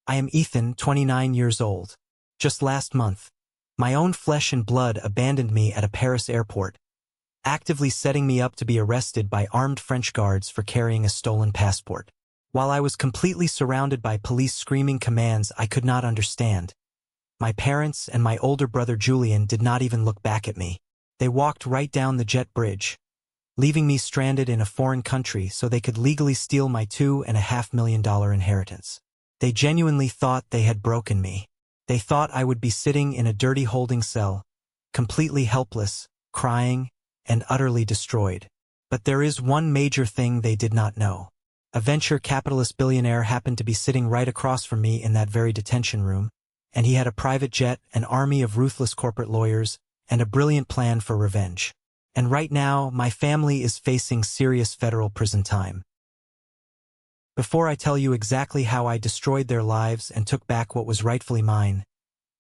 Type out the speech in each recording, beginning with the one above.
I am Ethan, 29 years old. Just last month, my own flesh and blood abandoned me at a Paris airport, actively setting me up to be arrested by armed French guards for carrying a stolen passport. While I was completely surrounded by police screaming commands I could not understand, my parents and my older brother Julian did not even look back at me. They walked right down the jet bridge, leaving me stranded in a foreign country so they could legally steal my $2.5 million inheritance. They genuinely thought they had broken me. They thought I would be sitting in a dirty holding cell, completely helpless, crying, and utterly destroyed. But there is one major thing they did not know. A venture capitalist billionaire happened to be sitting right across from me in that very detention room, and he had a private jet, an army of ruthless corporate lawyers, and a brilliant plan for revenge. And right now, my family is facing serious federal prison time. Before I tell you exactly how I destroyed their lives and took back what was rightfully mine,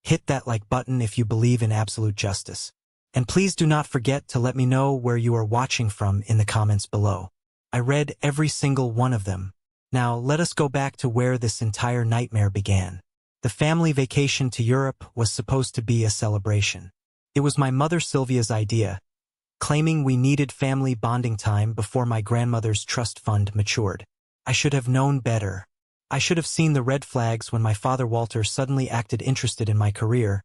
hit that like button if you believe in absolute justice. And please do not forget to let me know where you are watching from in the comments below. I read every single one of them. Now, let us go back to where this entire nightmare began. The family vacation to Europe was supposed to be a celebration. It was my mother Sylvia's idea, claiming we needed family bonding time before my grandmother's trust fund matured. I should have known better. I should have seen the red flags when my father Walter suddenly acted interested in my career,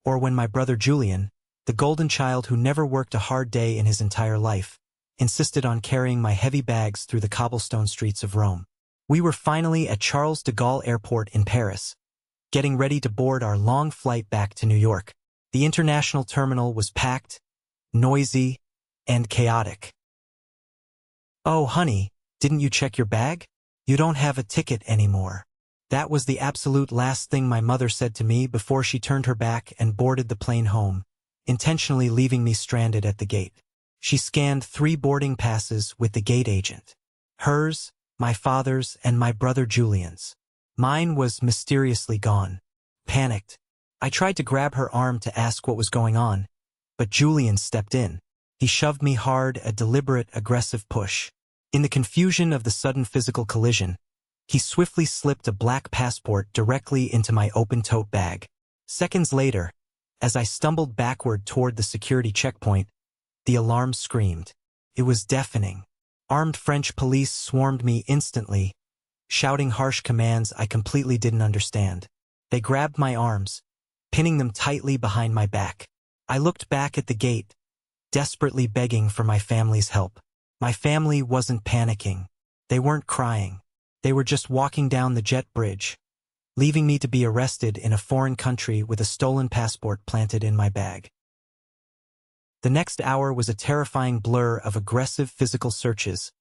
or when my brother Julian, the golden child who never worked a hard day in his entire life, insisted on carrying my heavy bags through the cobblestone streets of Rome. We were finally at Charles de Gaulle Airport in Paris, getting ready to board our long flight back to New York. The international terminal was packed, noisy, and chaotic. "Oh, honey, didn't you check your bag? You don't have a ticket anymore." That was the absolute last thing my mother said to me before she turned her back and boarded the plane home, intentionally leaving me stranded at the gate. She scanned 3 boarding passes with the gate agent. Hers, my father's, and my brother Julian's. Mine was mysteriously gone. Panicked, I tried to grab her arm to ask what was going on, but Julian stepped in. He shoved me hard, a deliberate, aggressive push. In the confusion of the sudden physical collision, he swiftly slipped a black passport directly into my open tote bag. Seconds later, as I stumbled backward toward the security checkpoint, the alarm screamed. It was deafening. Armed French police swarmed me instantly, shouting harsh commands I completely didn't understand. They grabbed my arms, pinning them tightly behind my back. I looked back at the gate, desperately begging for my family's help. My family wasn't panicking. They weren't crying. They were just walking down the jet bridge, leaving me to be arrested in a foreign country with a stolen passport planted in my bag. The next hour was a terrifying blur of aggressive physical searches,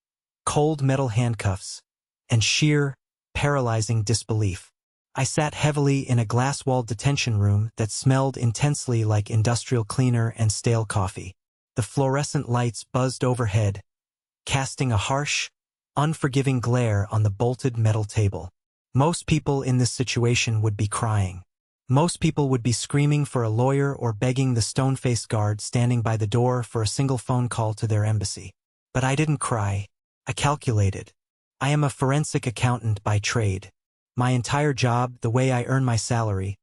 cold metal handcuffs, and sheer, paralyzing disbelief. I sat heavily in a glass-walled detention room that smelled intensely like industrial cleaner and stale coffee. The fluorescent lights buzzed overhead, casting a harsh, unforgiving glare on the bolted metal table. Most people in this situation would be crying. Most people would be screaming for a lawyer or begging the stone-faced guard standing by the door for a single phone call to their embassy. But I didn't cry. I calculated. I am a forensic accountant by trade. My entire job, the way I earn my salary,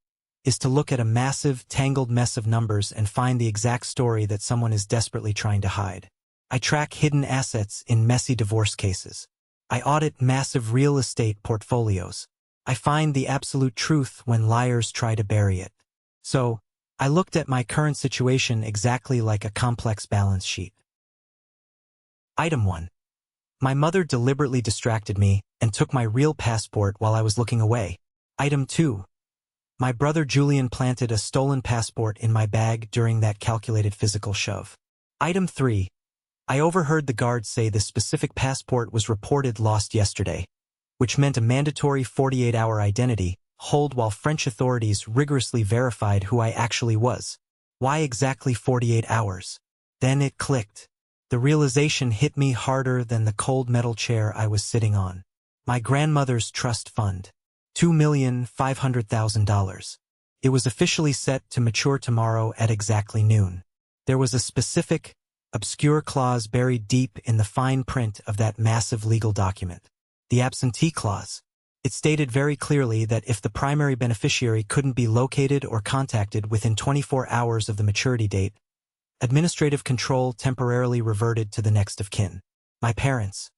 is to look at a massive, tangled mess of numbers and find the exact story that someone is desperately trying to hide. I track hidden assets in messy divorce cases. I audit massive real estate portfolios. I find the absolute truth when liars try to bury it. So, I looked at my current situation exactly like a complex balance sheet. Item 1. My mother deliberately distracted me and took my real passport while I was looking away. Item 2. My brother Julian planted a stolen passport in my bag during that calculated physical shove. Item 3. I overheard the guards say this specific passport was reported lost yesterday, which meant a mandatory 48-hour identity hold while French authorities rigorously verified who I actually was. Why exactly 48 hours? Then it clicked. The realization hit me harder than the cold metal chair I was sitting on. My grandmother's trust fund. $2,500,000. It was officially set to mature tomorrow at exactly noon. There was a specific, obscure clause buried deep in the fine print of that massive legal document. The absentee clause. It stated very clearly that if the primary beneficiary couldn't be located or contacted within 24 hours of the maturity date, administrative control temporarily reverted to the next of kin. My parents.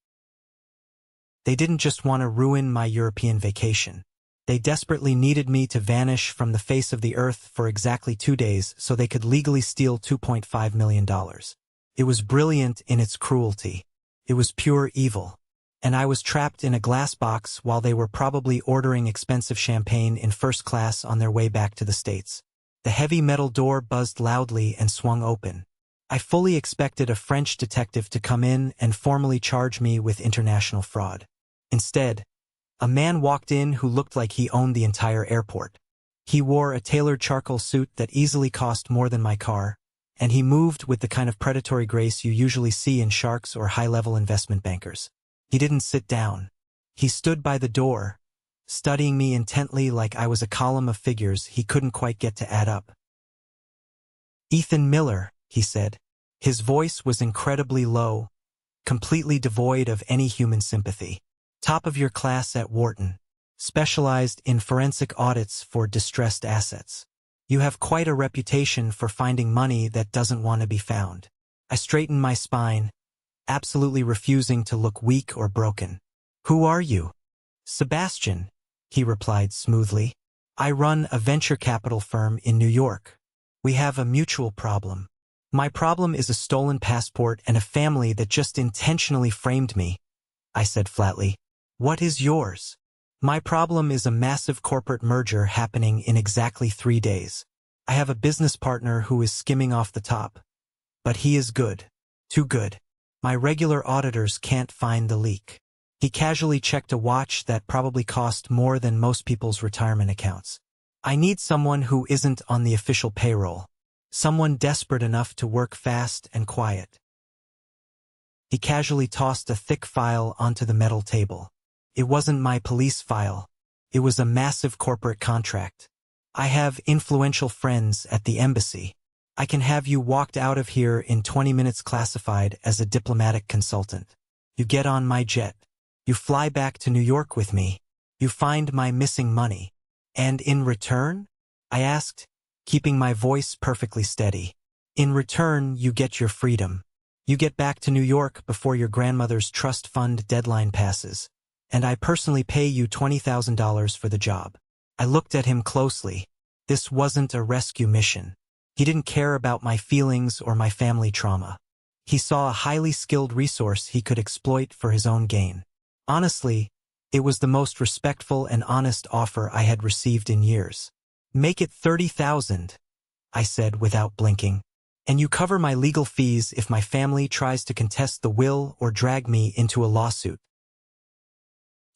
They didn't just want to ruin my European vacation. They desperately needed me to vanish from the face of the earth for exactly 2 days so they could legally steal $2.5 million. It was brilliant in its cruelty. It was pure evil. And I was trapped in a glass box while they were probably ordering expensive champagne in first class on their way back to the States. The heavy metal door buzzed loudly and swung open. I fully expected a French detective to come in and formally charge me with international fraud. Instead, a man walked in who looked like he owned the entire airport. He wore a tailored charcoal suit that easily cost more than my car, and he moved with the kind of predatory grace you usually see in sharks or high-level investment bankers. He didn't sit down. He stood by the door, studying me intently like I was a column of figures he couldn't quite get to add up. "Ethan Miller," he said. His voice was incredibly low, completely devoid of any human sympathy. "Top of your class at Wharton, specialized in forensic audits for distressed assets. You have quite a reputation for finding money that doesn't want to be found." I straightened my spine, absolutely refusing to look weak or broken. "Who are you?" "Sebastian," he replied smoothly. "I run a venture capital firm in New York. We have a mutual problem. My problem is a stolen passport and a family that just intentionally framed me," I said flatly. "What is yours?" "My problem is a massive corporate merger happening in exactly 3 days. I have a business partner who is skimming off the top. But he is good. Too good. My regular auditors can't find the leak." He casually checked a watch that probably cost more than most people's retirement accounts. "I need someone who isn't on the official payroll. Someone desperate enough to work fast and quiet." He casually tossed a thick file onto the metal table. It wasn't my police file. It was a massive corporate contract. "I have influential friends at the embassy. I can have you walked out of here in 20 minutes classified as a diplomatic consultant. You get on my jet. You fly back to New York with me. You find my missing money. And in return?" I asked, keeping my voice perfectly steady. "In return, you get your freedom. You get back to New York before your grandmother's trust fund deadline passes. And I personally pay you $20,000 for the job." I looked at him closely. This wasn't a rescue mission. He didn't care about my feelings or my family trauma. He saw a highly skilled resource he could exploit for his own gain. Honestly, it was the most respectful and honest offer I had received in years. "Make it 30,000, I said without blinking. "And you cover my legal fees if my family tries to contest the will or drag me into a lawsuit."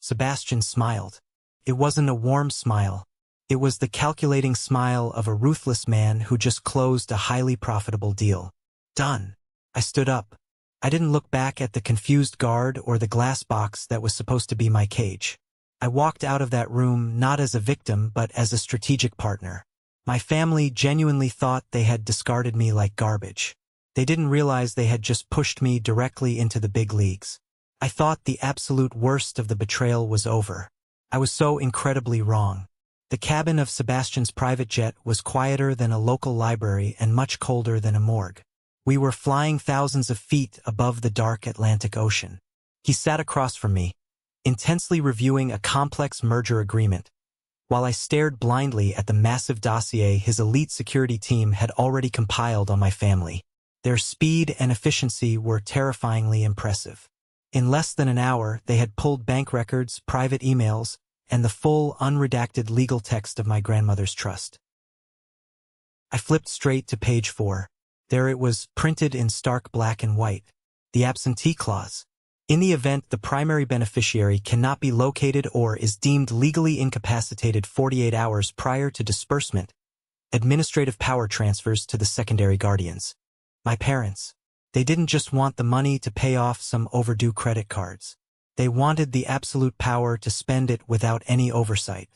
Sebastian smiled. It wasn't a warm smile. It was the calculating smile of a ruthless man who just closed a highly profitable deal. "Done." I stood up. I didn't look back at the confused guard or the glass box that was supposed to be my cage. I walked out of that room not as a victim but as a strategic partner. My family genuinely thought they had discarded me like garbage. They didn't realize they had just pushed me directly into the big leagues. I thought the absolute worst of the betrayal was over. I was so incredibly wrong. The cabin of Sebastian's private jet was quieter than a local library and much colder than a morgue. We were flying thousands of feet above the dark Atlantic Ocean. He sat across from me, intensely reviewing a complex merger agreement, while I stared blindly at the massive dossier his elite security team had already compiled on my family. Their speed and efficiency were terrifyingly impressive. In less than an hour, they had pulled bank records, private emails, and the full, unredacted legal text of my grandmother's trust. I flipped straight to page 4. There it was, printed in stark black and white. The absentee clause. In the event the primary beneficiary cannot be located or is deemed legally incapacitated 48 hours prior to disbursement, administrative power transfers to the secondary guardians. My parents. They didn't just want the money to pay off some overdue credit cards. They wanted the absolute power to spend it without any oversight.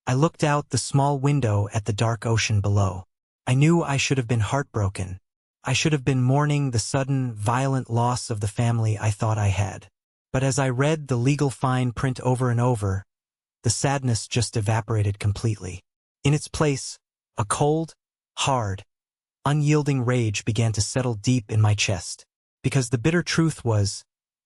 I looked out the small window at the dark ocean below. I knew I should have been heartbroken. I should have been mourning the sudden, violent loss of the family I thought I had. But as I read the legal fine print over and over, the sadness just evaporated completely. In its place, a cold, hard, unyielding rage began to settle deep in my chest. Because the bitter truth was,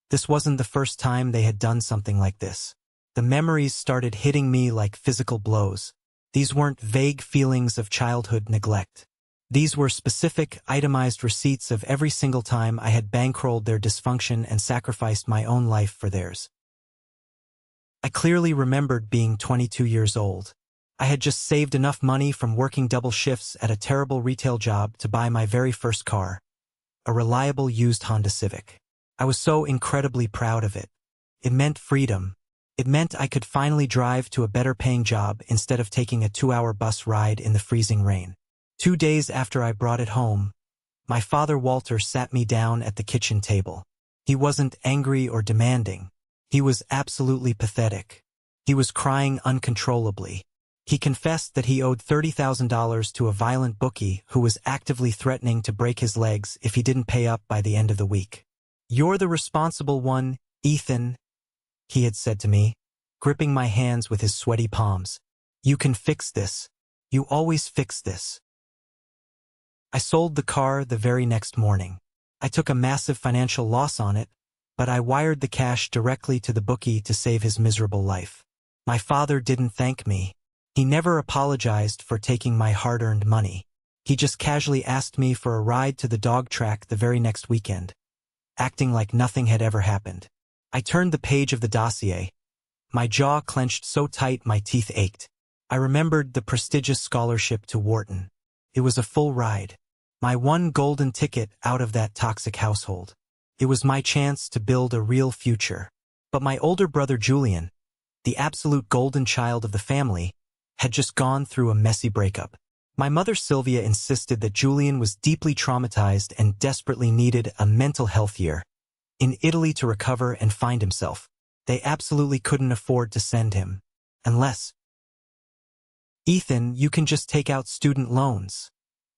this wasn't the first time they had done something like this. The memories started hitting me like physical blows. These weren't vague feelings of childhood neglect. These were specific, itemized receipts of every single time I had bankrolled their dysfunction and sacrificed my own life for theirs. I clearly remembered being 22 years old. I had just saved enough money from working double shifts at a terrible retail job to buy my very first car, a reliable used Honda Civic. I was so incredibly proud of it. It meant freedom. It meant I could finally drive to a better-paying job instead of taking a 2-hour bus ride in the freezing rain. 2 days after I brought it home, my father Walter sat me down at the kitchen table. He wasn't angry or demanding. He was absolutely pathetic. He was crying uncontrollably. He confessed that he owed $30,000 to a violent bookie who was actively threatening to break his legs if he didn't pay up by the end of the week. "You're the responsible one, Ethan," he had said to me, gripping my hands with his sweaty palms. "You can fix this. You always fix this." I sold the car the very next morning. I took a massive financial loss on it, but I wired the cash directly to the bookie to save his miserable life. My father didn't thank me. He never apologized for taking my hard-earned money. He just casually asked me for a ride to the dog track the very next weekend, acting like nothing had ever happened. I turned the page of the dossier. My jaw clenched so tight my teeth ached. I remembered the prestigious scholarship to Wharton. It was a full ride. My one golden ticket out of that toxic household. It was my chance to build a real future. But my older brother Julian, the absolute golden child of the family, had just gone through a messy breakup. My mother Sylvia insisted that Julian was deeply traumatized and desperately needed a mental health year in Italy to recover and find himself. They absolutely couldn't afford to send him. Unless, "Ethan, you can just take out student loans,"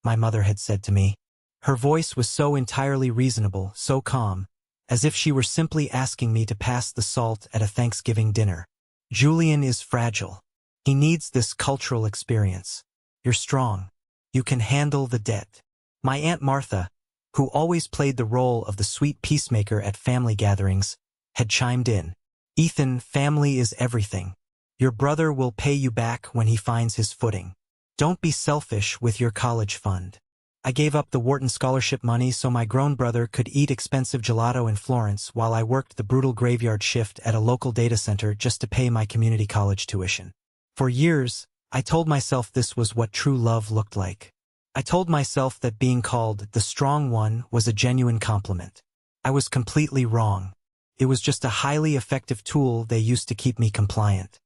my mother had said to me. Her voice was so entirely reasonable, so calm, as if she were simply asking me to pass the salt at a Thanksgiving dinner. "Julian is fragile. He needs this cultural experience. You're strong. You can handle the debt." My Aunt Martha, who always played the role of the sweet peacemaker at family gatherings, had chimed in. "Ethan, family is everything. Your brother will pay you back when he finds his footing. Don't be selfish with your college fund." I gave up the Wharton scholarship money so my grown brother could eat expensive gelato in Florence while I worked the brutal graveyard shift at a local data center just to pay my community college tuition. For years, I told myself this was what true love looked like. I told myself that being called the strong one was a genuine compliment. I was completely wrong. It was just a highly effective tool they used to keep me compliant.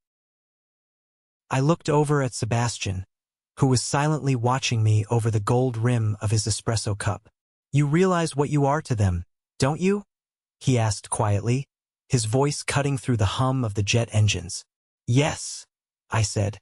I looked over at Sebastian, who was silently watching me over the gold rim of his espresso cup. "You realize what you are to them, don't you?" he asked quietly, his voice cutting through the hum of the jet engines. "Yes," I said,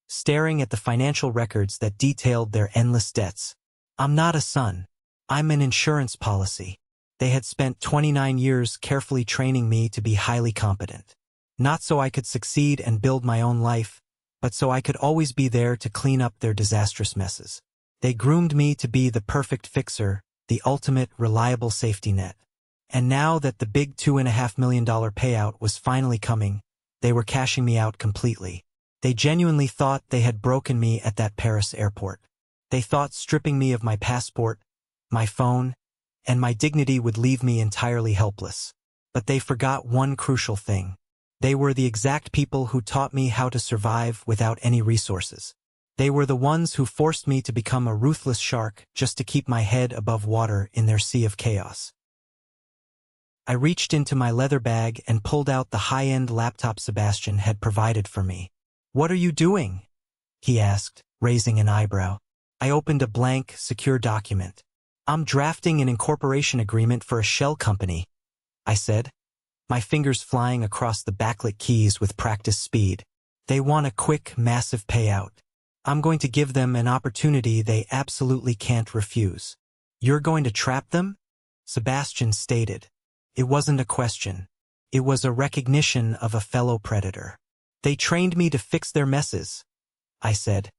staring at the financial records that detailed their endless debts. "I'm not a son. I'm an insurance policy." They had spent 29 years carefully training me to be highly competent. Not so I could succeed and build my own life, but so I could always be there to clean up their disastrous messes. They groomed me to be the perfect fixer, the ultimate reliable safety net. And now that the big $2.5 million payout was finally coming, they were cashing me out completely. They genuinely thought they had broken me at that Paris airport. They thought stripping me of my passport, my phone, and my dignity would leave me entirely helpless. But they forgot one crucial thing. They were the exact people who taught me how to survive without any resources. They were the ones who forced me to become a ruthless shark just to keep my head above water in their sea of chaos. I reached into my leather bag and pulled out the high-end laptop Sebastian had provided for me. "What are you doing?" he asked, raising an eyebrow. I opened a blank, secure document. "I'm drafting an incorporation agreement for a shell company," I said, my fingers flying across the backlit keys with practiced speed. "They want a quick, massive payout. I'm going to give them an opportunity they absolutely can't refuse." "You're going to trap them?" Sebastian stated. It wasn't a question. It was a recognition of a fellow predator. They trained me to fix their messes, I said,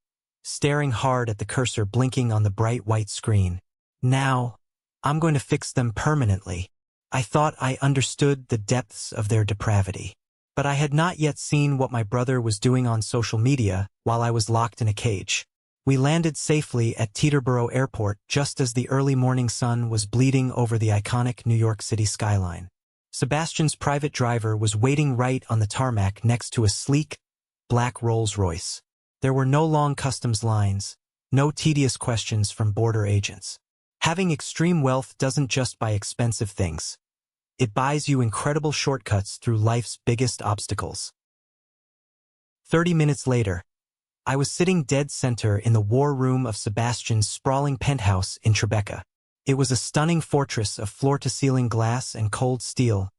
staring hard at the cursor blinking on the bright white screen. Now, I'm going to fix them permanently. I thought I understood the depths of their depravity. But I had not yet seen what my brother was doing on social media while I was locked in a cage. We landed safely at Teterboro Airport just as the early morning sun was bleeding over the iconic New York City skyline. Sebastian's private driver was waiting right on the tarmac next to a sleek, black Rolls-Royce. There were no long customs lines, no tedious questions from border agents. Having extreme wealth doesn't just buy expensive things. It buys you incredible shortcuts through life's biggest obstacles. 30 minutes later, I was sitting dead center in the war room of Sebastian's sprawling penthouse in Tribeca. It was a stunning fortress of floor-to-ceiling glass and cold steel,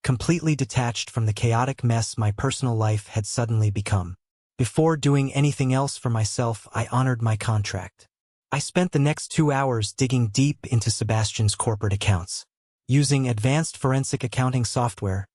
completely detached from the chaotic mess my personal life had suddenly become. Before doing anything else for myself, I honored my contract. I spent the next 2 hours digging deep into Sebastian's corporate accounts. Using advanced forensic accounting software,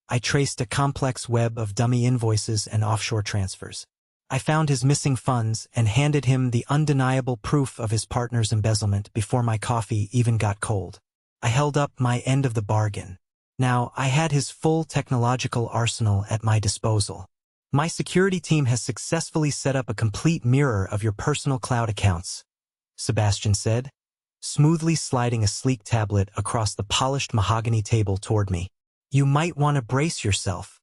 I traced a complex web of dummy invoices and offshore transfers. I found his missing funds and handed him the undeniable proof of his partner's embezzlement before my coffee even got cold. I held up my end of the bargain. Now, I had his full technological arsenal at my disposal. My security team has successfully set up a complete mirror of your personal cloud accounts, Sebastian said, smoothly sliding a sleek tablet across the polished mahogany table toward me. You might want to brace yourself.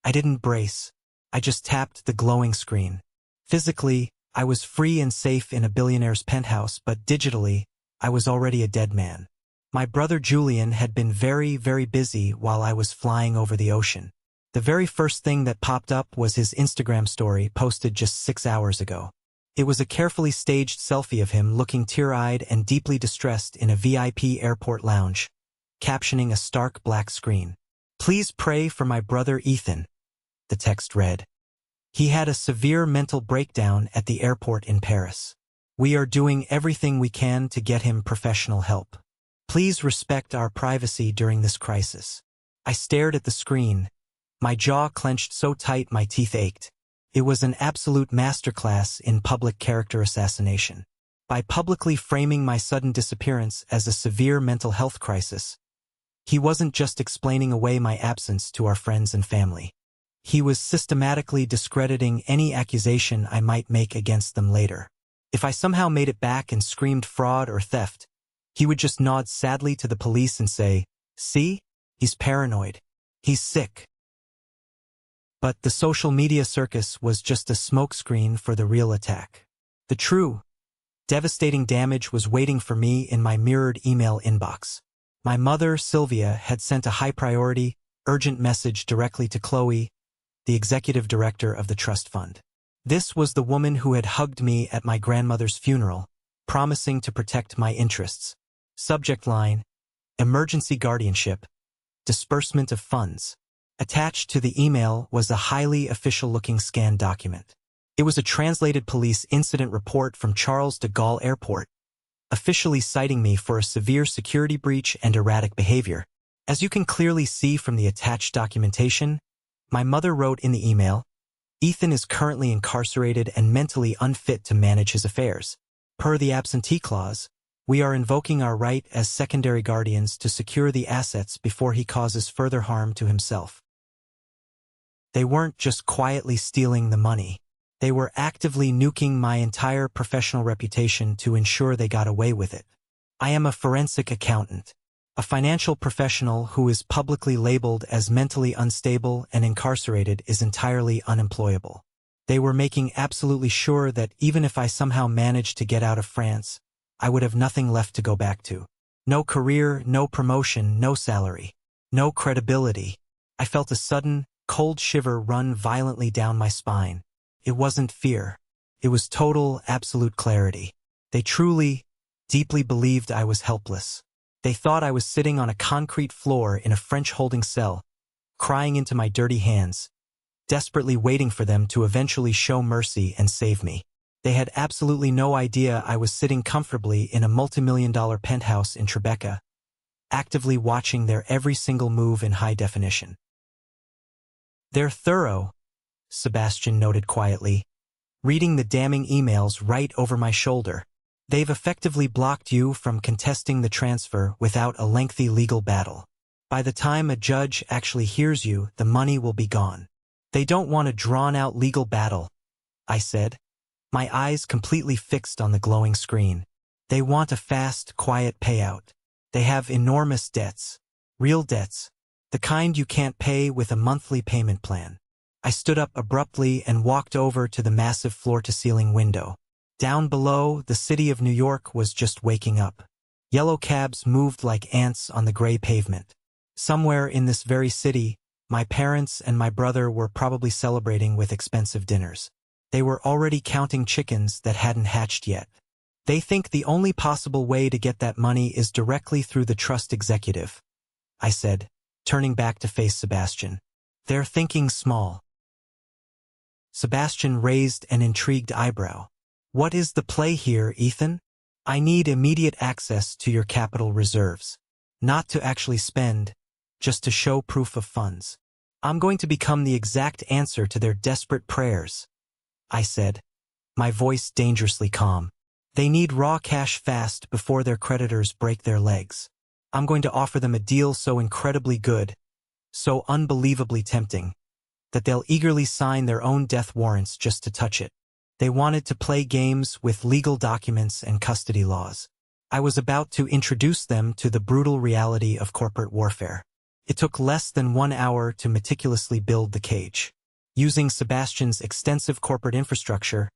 I didn't brace. I just tapped the glowing screen. Physically, I was free and safe in a billionaire's penthouse, but digitally, I was already a dead man. My brother Julian had been very, very busy while I was flying over the ocean. The very first thing that popped up was his Instagram story posted just 6 hours ago. It was a carefully staged selfie of him looking tear-eyed and deeply distressed in a VIP airport lounge, captioning a stark black screen. Please pray for my brother Ethan, the text read. He had a severe mental breakdown at the airport in Paris. We are doing everything we can to get him professional help. Please respect our privacy during this crisis. I stared at the screen, my jaw clenched so tight my teeth ached. It was an absolute masterclass in public character assassination. By publicly framing my sudden disappearance as a severe mental health crisis, he wasn't just explaining away my absence to our friends and family. He was systematically discrediting any accusation I might make against them later. If I somehow made it back and screamed fraud or theft, he would just nod sadly to the police and say, "See? He's paranoid. He's sick." But the social media circus was just a smokescreen for the real attack. The true, devastating damage was waiting for me in my mirrored email inbox. My mother, Sylvia, had sent a high-priority, urgent message directly to Chloe, the executive director of the trust fund. This was the woman who had hugged me at my grandmother's funeral, promising to protect my interests. Subject line, emergency guardianship, disbursement of funds. Attached to the email was a highly official-looking scanned document. It was a translated police incident report from Charles de Gaulle Airport, officially citing me for a severe security breach and erratic behavior. As you can clearly see from the attached documentation, my mother wrote in the email, Ethan is currently incarcerated and mentally unfit to manage his affairs. Per the absentee clause, we are invoking our right as secondary guardians to secure the assets before he causes further harm to himself. They weren't just quietly stealing the money. They were actively nuking my entire professional reputation to ensure they got away with it. I am a forensic accountant, a financial professional who is publicly labeled as mentally unstable and incarcerated is entirely unemployable. They were making absolutely sure that even if I somehow managed to get out of France, I would have nothing left to go back to. No career, no promotion, no salary, no credibility. I felt a sudden, cold shiver run violently down my spine. It wasn't fear. It was total, absolute clarity. They truly, deeply believed I was helpless. They thought I was sitting on a concrete floor in a French holding cell, crying into my dirty hands, desperately waiting for them to eventually show mercy and save me. They had absolutely no idea I was sitting comfortably in a multi-million-dollar penthouse in Tribeca, actively watching their every single move in high definition. They're thorough, Sebastian noted quietly, reading the damning emails right over my shoulder. They've effectively blocked you from contesting the transfer without a lengthy legal battle. By the time a judge actually hears you, the money will be gone. They don't want a drawn-out legal battle, I said, my eyes completely fixed on the glowing screen. They want a fast, quiet payout. They have enormous debts. Real debts. The kind you can't pay with a monthly payment plan. I stood up abruptly and walked over to the massive floor-to-ceiling window. Down below, the city of New York was just waking up. Yellow cabs moved like ants on the gray pavement. Somewhere in this very city, my parents and my brother were probably celebrating with expensive dinners. They were already counting chickens that hadn't hatched yet. They think the only possible way to get that money is directly through the trust executive, I said, turning back to face Sebastian. They're thinking small. Sebastian raised an intrigued eyebrow. What is the play here, Ethan? I need immediate access to your capital reserves. Not to actually spend, just to show proof of funds. I'm going to become the exact answer to their desperate prayers, I said, my voice dangerously calm. They need raw cash fast before their creditors break their legs. I'm going to offer them a deal so incredibly good, so unbelievably tempting, that they'll eagerly sign their own death warrants just to touch it. They wanted to play games with legal documents and custody laws. I was about to introduce them to the brutal reality of corporate warfare. It took less than 1 hour to meticulously build the cage. Using Sebastian's extensive corporate infrastructure,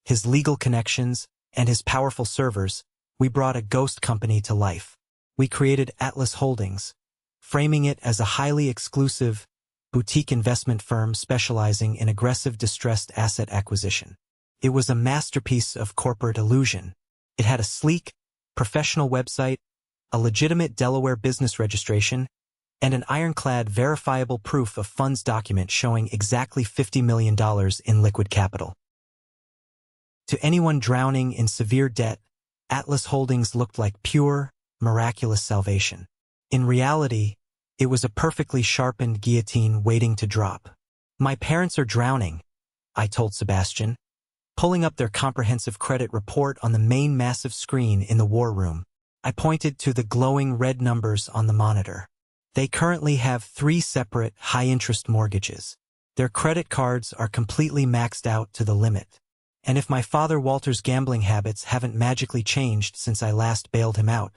his legal connections, and his powerful servers, we brought a ghost company to life. We created Atlas Holdings, framing it as a highly exclusive, boutique investment firm specializing in aggressive distressed asset acquisition. It was a masterpiece of corporate illusion. It had a sleek, professional website, a legitimate Delaware business registration, and an ironclad verifiable proof of funds document showing exactly $50 million in liquid capital. To anyone drowning in severe debt, Atlas Holdings looked like pure, miraculous salvation. In reality, it was a perfectly sharpened guillotine waiting to drop. My parents are drowning, I told Sebastian, pulling up their comprehensive credit report on the main massive screen in the war room. I pointed to the glowing red numbers on the monitor. They currently have 3 separate, high-interest mortgages. Their credit cards are completely maxed out to the limit. And if my father Walter's gambling habits haven't magically changed since I last bailed him out,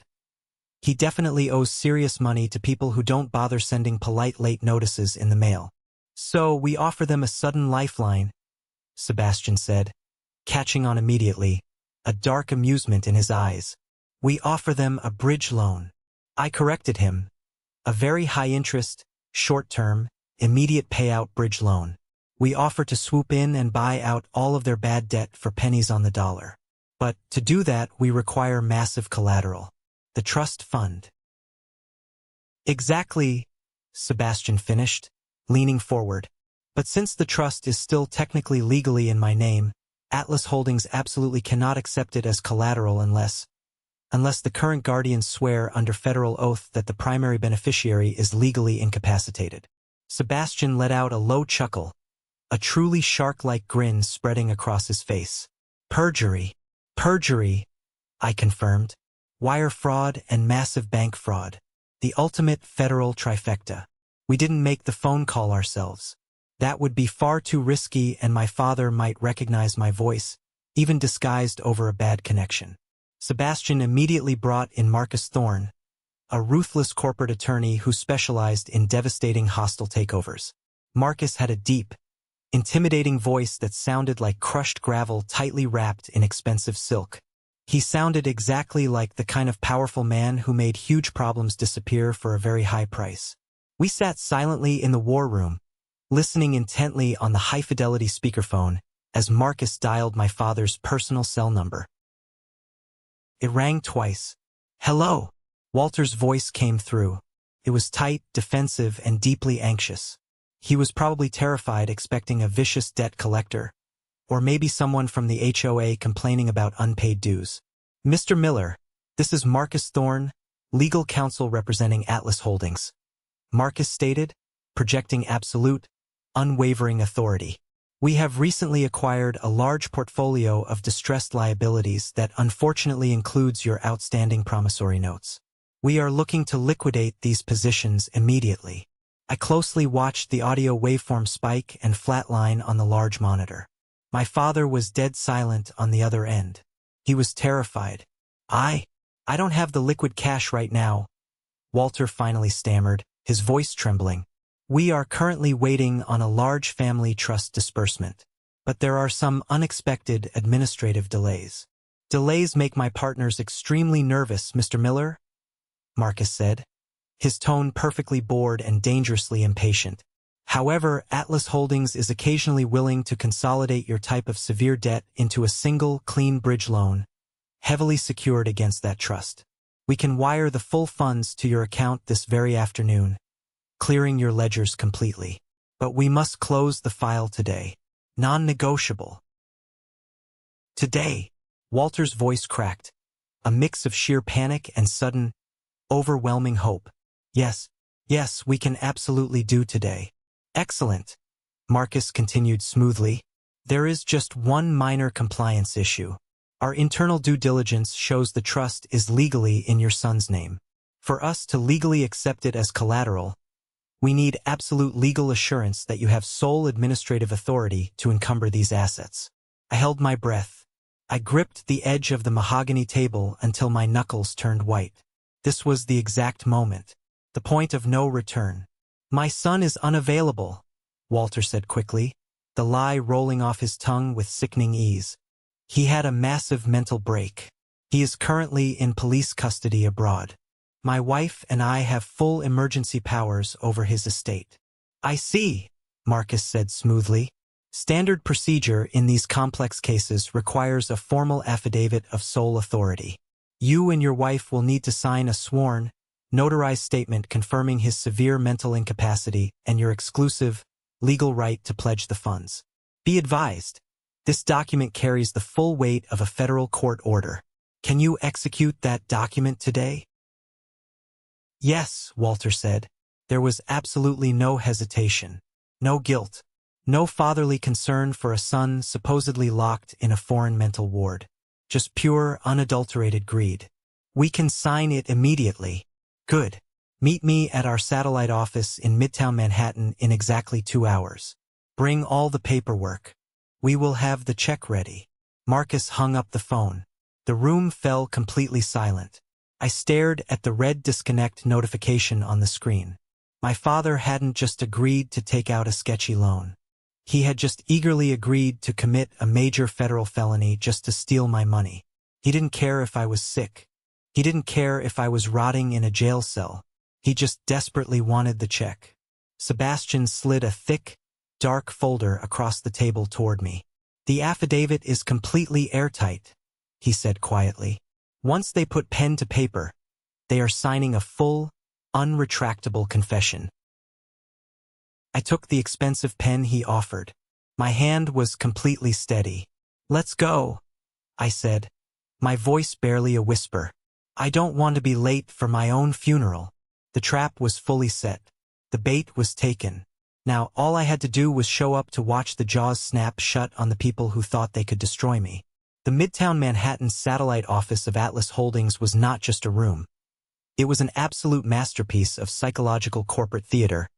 he definitely owes serious money to people who don't bother sending polite late notices in the mail. So we offer them a sudden lifeline, Sebastian said, catching on immediately, a dark amusement in his eyes. We offer them a bridge loan. I corrected him. A very high-interest, short-term, immediate payout bridge loan. We offer to swoop in and buy out all of their bad debt for pennies on the dollar. But to do that, we require massive collateral. The trust fund. Exactly, Sebastian finished, leaning forward. But since the trust is still technically legally in my name, Atlas Holdings absolutely cannot accept it as collateral unless the current guardians swear under federal oath that the primary beneficiary is legally incapacitated. Sebastian let out a low chuckle, a truly shark-like grin spreading across his face. Perjury. Perjury, I confirmed. Wire fraud and massive bank fraud. The ultimate federal trifecta. We didn't make the phone call ourselves. That would be far too risky, and my father might recognize my voice, even disguised over a bad connection. Sebastian immediately brought in Marcus Thorne, a ruthless corporate attorney who specialized in devastating hostile takeovers. Marcus had a deep, intimidating voice that sounded like crushed gravel tightly wrapped in expensive silk. He sounded exactly like the kind of powerful man who made huge problems disappear for a very high price. We sat silently in the war room, listening intently on the high-fidelity speakerphone as Marcus dialed my father's personal cell number. It rang twice. Hello. Walter's voice came through. It was tight, defensive, and deeply anxious. He was probably terrified, expecting a vicious debt collector, or maybe someone from the HOA complaining about unpaid dues. Mr. Miller, this is Marcus Thorne, legal counsel representing Atlas Holdings. Marcus stated, projecting absolute, unwavering authority. We have recently acquired a large portfolio of distressed liabilities that unfortunately includes your outstanding promissory notes. We are looking to liquidate these positions immediately. I closely watched the audio waveform spike and flatline on the large monitor. My father was dead silent on the other end. He was terrified. I don't have the liquid cash right now, Walter finally stammered, his voice trembling. We are currently waiting on a large family trust disbursement, but there are some unexpected administrative delays. Delays make my partners extremely nervous, Mr. Miller, Marcus said, his tone perfectly bored and dangerously impatient. However, Atlas Holdings is occasionally willing to consolidate your type of severe debt into a single, clean bridge loan, heavily secured against that trust. We can wire the full funds to your account this very afternoon, clearing your ledgers completely. But we must close the file today. Non-negotiable. Today, Walter's voice cracked, a mix of sheer panic and sudden, overwhelming hope. Yes, we can absolutely do today. Excellent, Marcus continued smoothly. There is just one minor compliance issue. Our internal due diligence shows the trust is legally in your son's name. For us to legally accept it as collateral, we need absolute legal assurance that you have sole administrative authority to encumber these assets. I held my breath. I gripped the edge of the mahogany table until my knuckles turned white. This was the exact moment. The point of no return. My son is unavailable, Walter said quickly, the lie rolling off his tongue with sickening ease. He had a massive mental break. He is currently in police custody abroad. My wife and I have full emergency powers over his estate. I see, Marcus said smoothly. Standard procedure in these complex cases requires a formal affidavit of sole authority. You and your wife will need to sign a sworn, notarized statement confirming his severe mental incapacity and your exclusive, legal right to pledge the funds. Be advised, this document carries the full weight of a federal court order. Can you execute that document today? Yes, Walter said. There was absolutely no hesitation, no guilt, no fatherly concern for a son supposedly locked in a foreign mental ward. Just pure, unadulterated greed. We can sign it immediately. Good. Meet me at our satellite office in Midtown Manhattan in exactly 2 hours. Bring all the paperwork. We will have the check ready. Marcus hung up the phone. The room fell completely silent. I stared at the red disconnect notification on the screen. My father hadn't just agreed to take out a sketchy loan. He had just eagerly agreed to commit a major federal felony just to steal my money. He didn't care if I was sick. He didn't care if I was rotting in a jail cell. He just desperately wanted the check. Sebastian slid a thick, dark folder across the table toward me. The affidavit is completely airtight, he said quietly. Once they put pen to paper, they are signing a full, unretractable confession. I took the expensive pen he offered. My hand was completely steady. Let's go, I said, my voice barely a whisper. I don't want to be late for my own funeral. The trap was fully set. The bait was taken. Now all I had to do was show up to watch the jaws snap shut on the people who thought they could destroy me. The Midtown Manhattan satellite office of Atlas Holdings was not just a room. It was an absolute masterpiece of psychological corporate theater,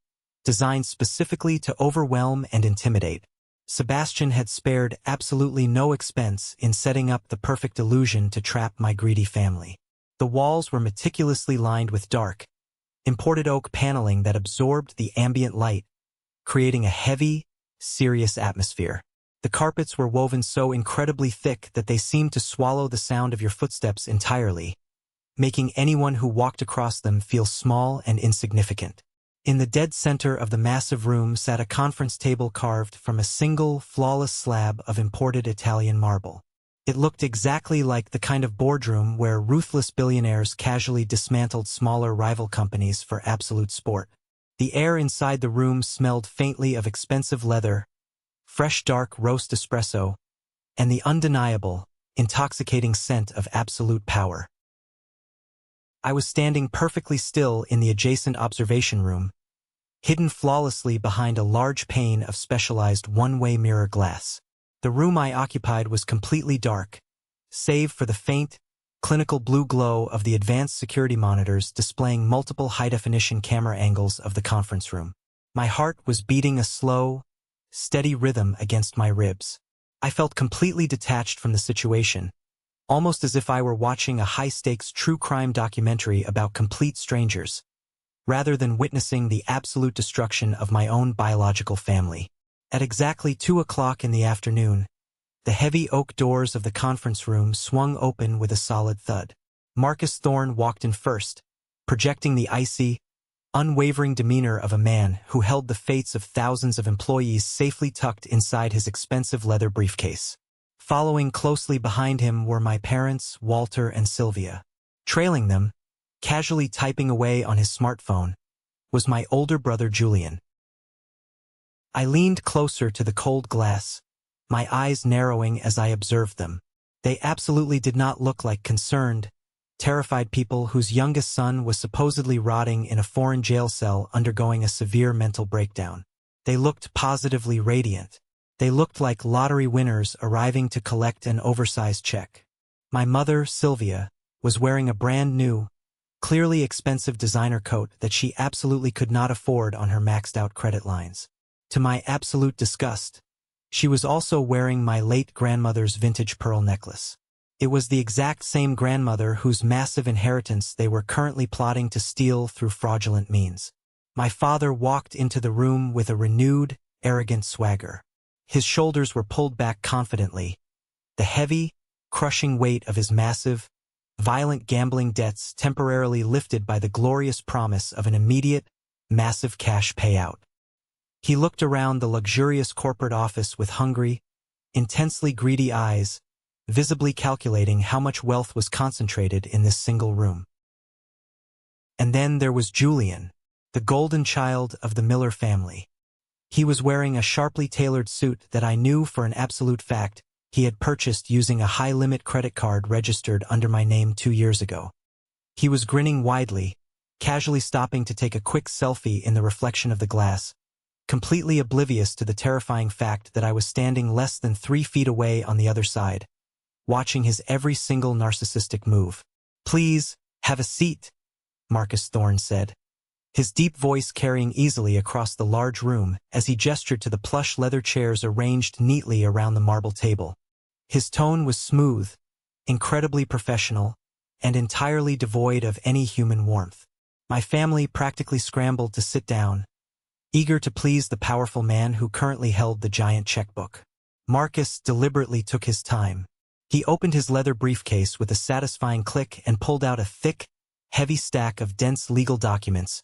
designed specifically to overwhelm and intimidate. Sebastian had spared absolutely no expense in setting up the perfect illusion to trap my greedy family. The walls were meticulously lined with dark, imported oak paneling that absorbed the ambient light, creating a heavy, serious atmosphere. The carpets were woven so incredibly thick that they seemed to swallow the sound of your footsteps entirely, making anyone who walked across them feel small and insignificant. In the dead center of the massive room sat a conference table carved from a single, flawless slab of imported Italian marble. It looked exactly like the kind of boardroom where ruthless billionaires casually dismantled smaller rival companies for absolute sport. The air inside the room smelled faintly of expensive leather, fresh dark roast espresso, and the undeniable, intoxicating scent of absolute power. I was standing perfectly still in the adjacent observation room, hidden flawlessly behind a large pane of specialized one-way mirror glass. The room I occupied was completely dark, save for the faint, clinical blue glow of the advanced security monitors displaying multiple high-definition camera angles of the conference room. My heart was beating a slow, steady rhythm against my ribs. I felt completely detached from the situation, almost as if I were watching a high-stakes true crime documentary about complete strangers, rather than witnessing the absolute destruction of my own biological family. At exactly 2 o'clock in the afternoon, the heavy oak doors of the conference room swung open with a solid thud. Marcus Thorne walked in first, projecting the icy, unwavering demeanor of a man who held the fates of thousands of employees safely tucked inside his expensive leather briefcase. Following closely behind him were my parents, Walter and Sylvia. Trailing them, casually typing away on his smartphone, was my older brother Julian. I leaned closer to the cold glass, my eyes narrowing as I observed them. They absolutely did not look like concerned, terrified people whose youngest son was supposedly rotting in a foreign jail cell undergoing a severe mental breakdown. They looked positively radiant. They looked like lottery winners arriving to collect an oversized check. My mother, Sylvia, was wearing a brand new, clearly expensive designer coat that she absolutely could not afford on her maxed-out credit lines. To my absolute disgust, she was also wearing my late grandmother's vintage pearl necklace. It was the exact same grandmother whose massive inheritance they were currently plotting to steal through fraudulent means. My father walked into the room with a renewed, arrogant swagger. His shoulders were pulled back confidently, the heavy, crushing weight of his massive, violent gambling debts temporarily lifted by the glorious promise of an immediate, massive cash payout. He looked around the luxurious corporate office with hungry, intensely greedy eyes, visibly calculating how much wealth was concentrated in this single room. And then there was Julian, the golden child of the Miller family. He was wearing a sharply tailored suit that I knew for an absolute fact he had purchased using a high-limit credit card registered under my name 2 years ago. He was grinning widely, casually stopping to take a quick selfie in the reflection of the glass, completely oblivious to the terrifying fact that I was standing less than 3 feet away on the other side, watching his every single narcissistic move. "Please, have a seat," Marcus Thorne said, his deep voice carrying easily across the large room as he gestured to the plush leather chairs arranged neatly around the marble table. His tone was smooth, incredibly professional, and entirely devoid of any human warmth. My family practically scrambled to sit down, eager to please the powerful man who currently held the giant checkbook. Marcus deliberately took his time. He opened his leather briefcase with a satisfying click and pulled out a thick, heavy stack of dense legal documents,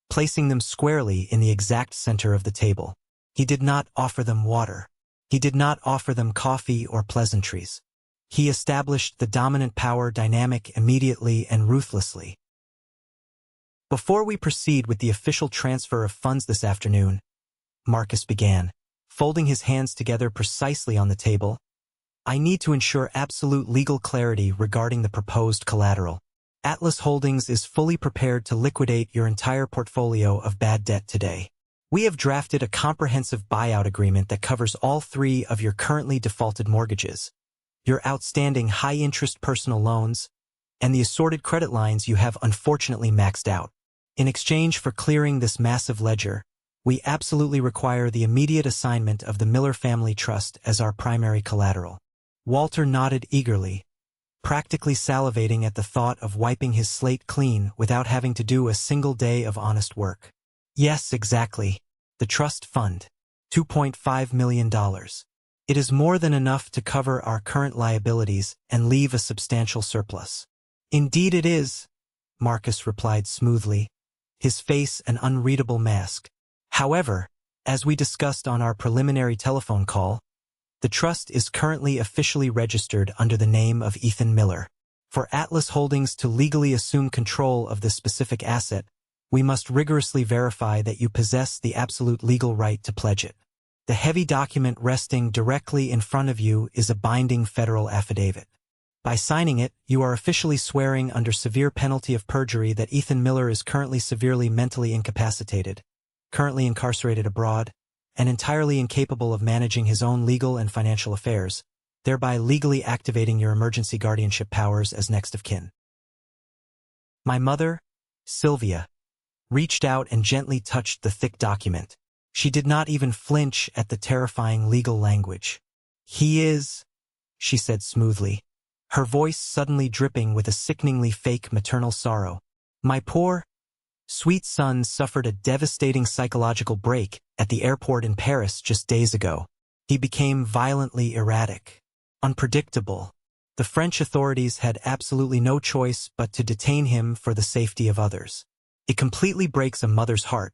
placing them squarely in the exact center of the table. He did not offer them water. He did not offer them coffee or pleasantries. He established the dominant power dynamic immediately and ruthlessly. "Before we proceed with the official transfer of funds this afternoon," Marcus began, folding his hands together precisely on the table, "I need to ensure absolute legal clarity regarding the proposed collateral. Atlas Holdings is fully prepared to liquidate your entire portfolio of bad debt today. We have drafted a comprehensive buyout agreement that covers all 3 of your currently defaulted mortgages, your outstanding high-interest personal loans, and the assorted credit lines you have unfortunately maxed out. In exchange for clearing this massive ledger, we absolutely require the immediate assignment of the Miller Family Trust as our primary collateral." Walter nodded eagerly, practically salivating at the thought of wiping his slate clean without having to do a single day of honest work. "Yes, exactly. The trust fund. $2.5 million. It is more than enough to cover our current liabilities and leave a substantial surplus." "Indeed it is," Marcus replied smoothly, his face an unreadable mask. "However, as we discussed on our preliminary telephone call, the trust is currently officially registered under the name of Ethan Miller. For Atlas Holdings to legally assume control of this specific asset, we must rigorously verify that you possess the absolute legal right to pledge it. The heavy document resting directly in front of you is a binding federal affidavit. By signing it, you are officially swearing under severe penalty of perjury that Ethan Miller is currently severely mentally incapacitated, currently incarcerated abroad, and entirely incapable of managing his own legal and financial affairs, thereby legally activating your emergency guardianship powers as next of kin. My mother, Sylvia, reached out and gently touched the thick document. She did not even flinch at the terrifying legal language. "He is," she said smoothly, her voice suddenly dripping with a sickeningly fake maternal sorrow. "My poor, sweet son suffered a devastating psychological break at the airport in Paris just days ago. He became violently erratic, unpredictable. The French authorities had absolutely no choice but to detain him for the safety of others. It completely breaks a mother's heart,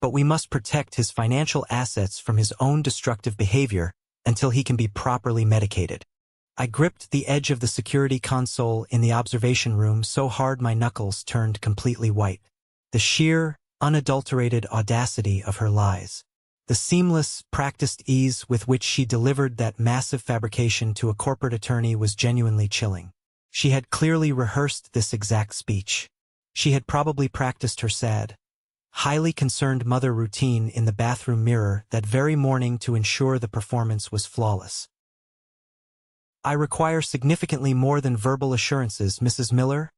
but we must protect his financial assets from his own destructive behavior until he can be properly medicated." I gripped the edge of the security console in the observation room so hard my knuckles turned completely white. The sheer, unadulterated audacity of her lies. The seamless, practiced ease with which she delivered that massive fabrication to a corporate attorney was genuinely chilling. She had clearly rehearsed this exact speech. She had probably practiced her sad, highly concerned mother routine in the bathroom mirror that very morning to ensure the performance was flawless. "I require significantly more than verbal assurances, Mrs. Miller,"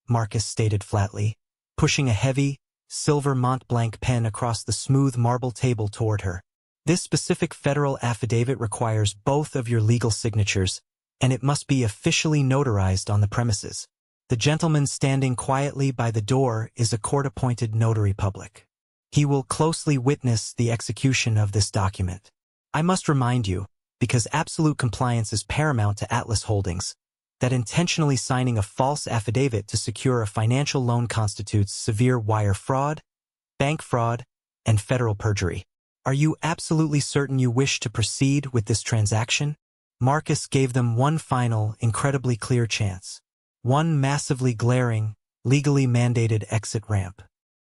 Marcus stated flatly, pushing a heavy, silver Mont Blanc pen across the smooth marble table toward her. "This specific federal affidavit requires both of your legal signatures, and it must be officially notarized on the premises. The gentleman standing quietly by the door is a court-appointed notary public. He will closely witness the execution of this document. I must remind you, because absolute compliance is paramount to Atlas Holdings, that intentionally signing a false affidavit to secure a financial loan constitutes severe wire fraud, bank fraud, and federal perjury. Are you absolutely certain you wish to proceed with this transaction?" Marcus gave them one final, incredibly clear chance. One massively glaring, legally mandated exit ramp.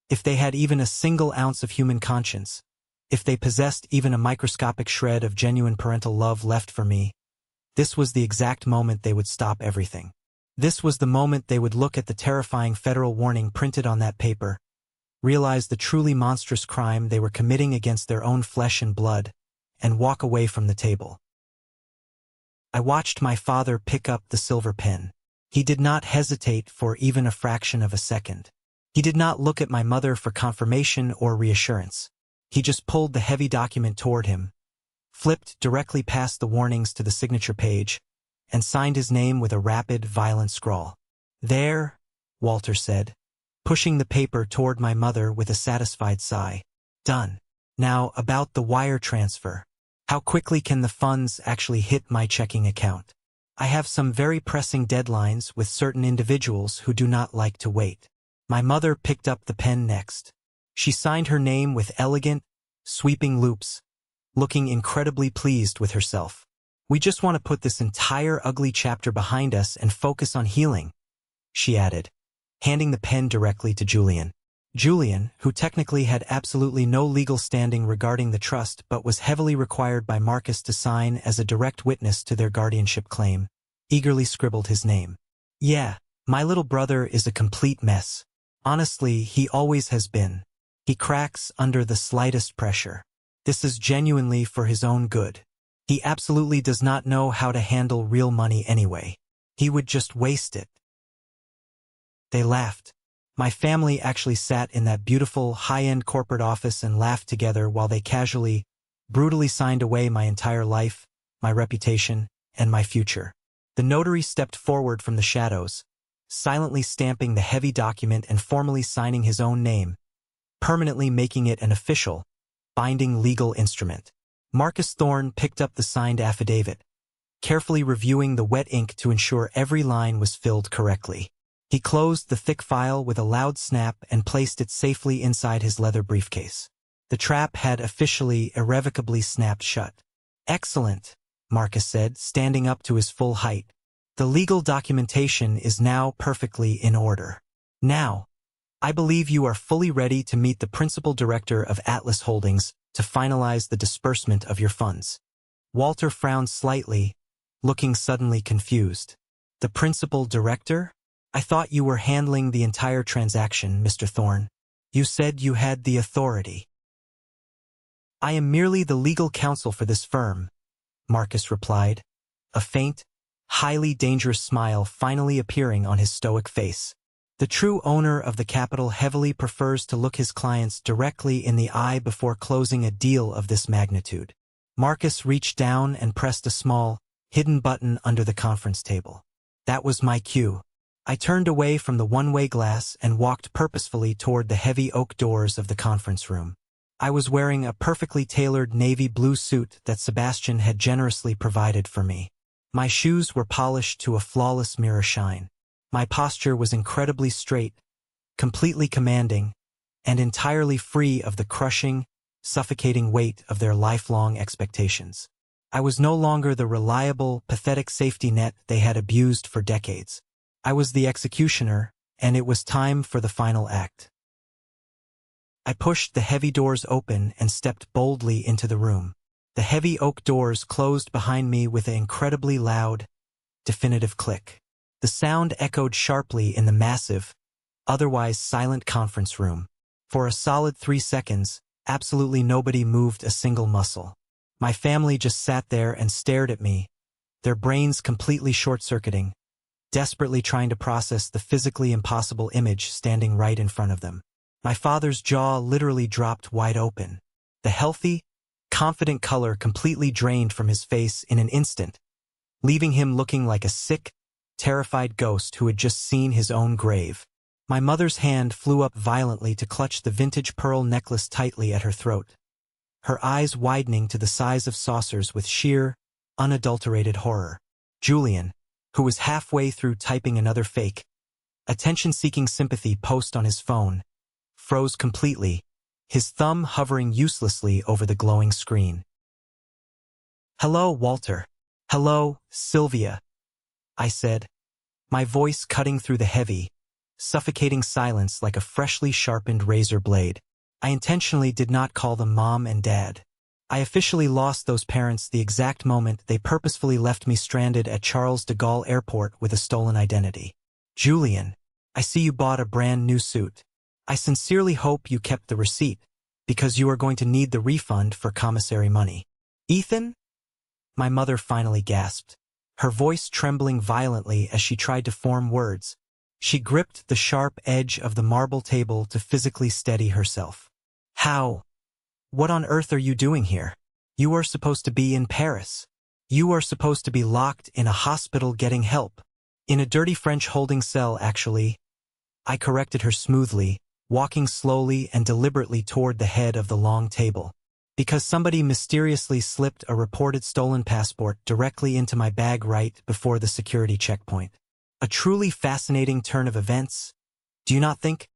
If they had even a single ounce of human conscience, if they possessed even a microscopic shred of genuine parental love left for me, this was the exact moment they would stop everything. This was the moment they would look at the terrifying federal warning printed on that paper, realize the truly monstrous crime they were committing against their own flesh and blood, and walk away from the table. I watched my father pick up the silver pen. He did not hesitate for even a fraction of a second. He did not look at my mother for confirmation or reassurance. He just pulled the heavy document toward him, flipped directly past the warnings to the signature page, and signed his name with a rapid, violent scrawl. "There," Walter said, pushing the paper toward my mother with a satisfied sigh. "Done. Now about the wire transfer. How quickly can the funds actually hit my checking account? I have some very pressing deadlines with certain individuals who do not like to wait." My mother picked up the pen next. She signed her name with elegant, sweeping loops, looking incredibly pleased with herself. "We just want to put this entire ugly chapter behind us and focus on healing," she added, handing the pen directly to Julian. Julian, who technically had absolutely no legal standing regarding the trust but was heavily required by Marcus to sign as a direct witness to their guardianship claim, eagerly scribbled his name. "Yeah, my little brother is a complete mess. Honestly, he always has been. He cracks under the slightest pressure. This is genuinely for his own good. He absolutely does not know how to handle real money anyway. He would just waste it." They laughed. My family actually sat in that beautiful, high-end corporate office and laughed together while they casually, brutally signed away my entire life, my reputation, and my future. The notary stepped forward from the shadows, silently stamping the heavy document and formally signing his own name, permanently making it an official, binding legal instrument. Marcus Thorne picked up the signed affidavit, carefully reviewing the wet ink to ensure every line was filled correctly. He closed the thick file with a loud snap and placed it safely inside his leather briefcase. The trap had officially, irrevocably snapped shut. "Excellent," Marcus said, standing up to his full height. "The legal documentation is now perfectly in order. Now, I believe you are fully ready to meet the principal director of Atlas Holdings to finalize the disbursement of your funds." Walter frowned slightly, looking suddenly confused. "The principal director? I thought you were handling the entire transaction, Mr. Thorne. You said you had the authority." I am merely the legal counsel for this firm, Marcus replied, a faint, highly dangerous smile finally appearing on his stoic face. The true owner of the capital heavily prefers to look his clients directly in the eye before closing a deal of this magnitude. Marcus reached down and pressed a small, hidden button under the conference table. That was my cue. I turned away from the one-way glass and walked purposefully toward the heavy oak doors of the conference room. I was wearing a perfectly tailored navy blue suit that Sebastian had generously provided for me. My shoes were polished to a flawless mirror shine. My posture was incredibly straight, completely commanding, and entirely free of the crushing, suffocating weight of their lifelong expectations. I was no longer the reliable, pathetic safety net they had abused for decades. I was the executioner, and it was time for the final act. I pushed the heavy doors open and stepped boldly into the room. The heavy oak doors closed behind me with an incredibly loud, definitive click. The sound echoed sharply in the massive, otherwise silent conference room. For a solid 3 seconds, absolutely nobody moved a single muscle. My family just sat there and stared at me, their brains completely short-circuiting, desperately trying to process the physically impossible image standing right in front of them. My father's jaw literally dropped wide open. The healthy, confident color completely drained from his face in an instant, leaving him looking like a sick, terrified ghost who had just seen his own grave. My mother's hand flew up violently to clutch the vintage pearl necklace tightly at her throat, her eyes widening to the size of saucers with sheer, unadulterated horror. Julian, who was halfway through typing another fake, attention-seeking sympathy post on his phone, froze completely, his thumb hovering uselessly over the glowing screen. "Hello, Walter. Hello, Sylvia," I said, my voice cutting through the heavy, suffocating silence like a freshly sharpened razor blade. I intentionally did not call them Mom and Dad. I officially lost those parents the exact moment they purposefully left me stranded at Charles de Gaulle Airport with a stolen identity. "Julian, I see you bought a brand new suit. I sincerely hope you kept the receipt, because you are going to need the refund for commissary money." "Ethan?" my mother finally gasped, her voice trembling violently as she tried to form words. She gripped the sharp edge of the marble table to physically steady herself. "How? What on earth are you doing here? You are supposed to be in Paris. You are supposed to be locked in a hospital getting help. In a dirty French holding cell, actually." I corrected her smoothly, walking slowly and deliberately toward the head of the long table. "Because somebody mysteriously slipped a reported stolen passport directly into my bag right before the security checkpoint. A truly fascinating turn of events, do you not think?"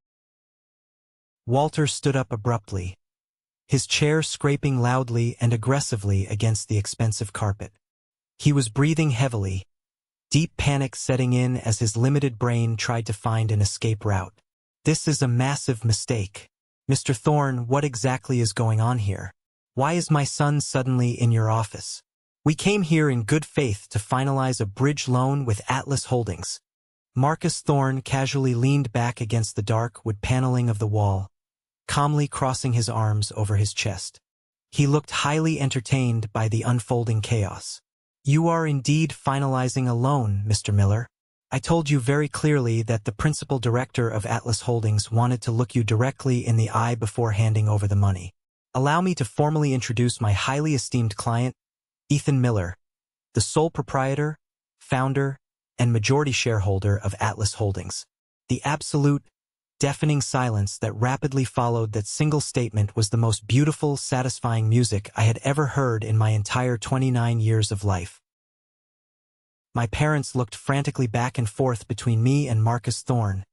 Walter stood up abruptly, his chair scraping loudly and aggressively against the expensive carpet. He was breathing heavily, deep panic setting in as his limited brain tried to find an escape route. "This is a massive mistake. Mr. Thorne, what exactly is going on here? Why is my son suddenly in your office? We came here in good faith to finalize a bridge loan with Atlas Holdings." Marcus Thorne casually leaned back against the dark wood paneling of the wall, calmly crossing his arms over his chest. He looked highly entertained by the unfolding chaos. "You are indeed finalizing a loan, Mr. Miller. I told you very clearly that the principal director of Atlas Holdings wanted to look you directly in the eye before handing over the money. Allow me to formally introduce my highly esteemed client, Ethan Miller, the sole proprietor, founder, and majority shareholder of Atlas Holdings." The absolute, deafening silence that rapidly followed that single statement was the most beautiful, satisfying music I had ever heard in my entire 29 years of life. My parents looked frantically back and forth between me and Marcus Thorne,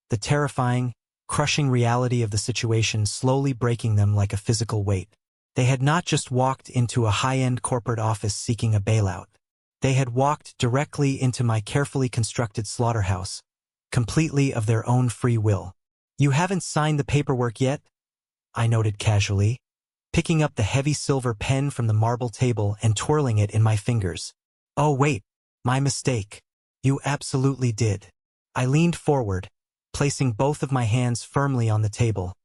the terrifying, crushing reality of the situation slowly breaking them like a physical weight. They had not just walked into a high-end corporate office seeking a bailout. They had walked directly into my carefully constructed slaughterhouse, completely of their own free will. "You haven't signed the paperwork yet?" I noted casually, picking up the heavy silver pen from the marble table and twirling it in my fingers. "Oh wait, my mistake. You absolutely did." I leaned forward, placing both of my hands firmly on the table,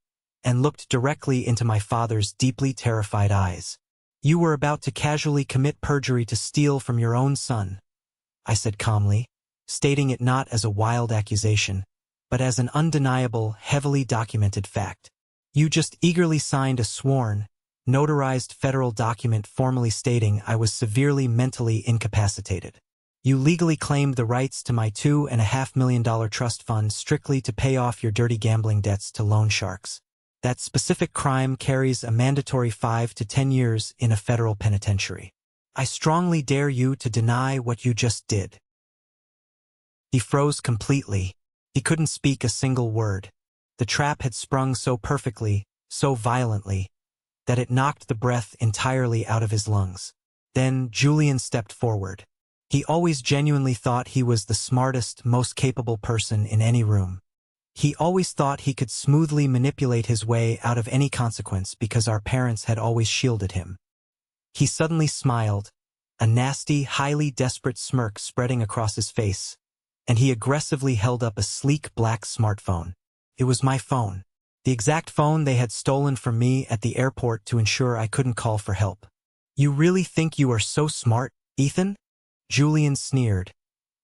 and looked directly into my father's deeply terrified eyes. "You were about to casually commit perjury to steal from your own son," I said calmly, stating it not as a wild accusation, but as an undeniable, heavily documented fact. "You just eagerly signed a sworn, notarized federal document formally stating I was severely mentally incapacitated. You legally claimed the rights to my $2.5 million trust fund strictly to pay off your dirty gambling debts to loan sharks. That specific crime carries a mandatory 5 to 10 years in a federal penitentiary. I strongly dare you to deny what you just did." He froze completely. He couldn't speak a single word. The trap had sprung so perfectly, so violently, that it knocked the breath entirely out of his lungs. Then Julian stepped forward. He always genuinely thought he was the smartest, most capable person in any room. He always thought he could smoothly manipulate his way out of any consequence because our parents had always shielded him. He suddenly smiled, a nasty, highly desperate smirk spreading across his face, and he aggressively held up a sleek black smartphone. It was my phone, the exact phone they had stolen from me at the airport to ensure I couldn't call for help. "You really think you are so smart, Ethan?" Julian sneered,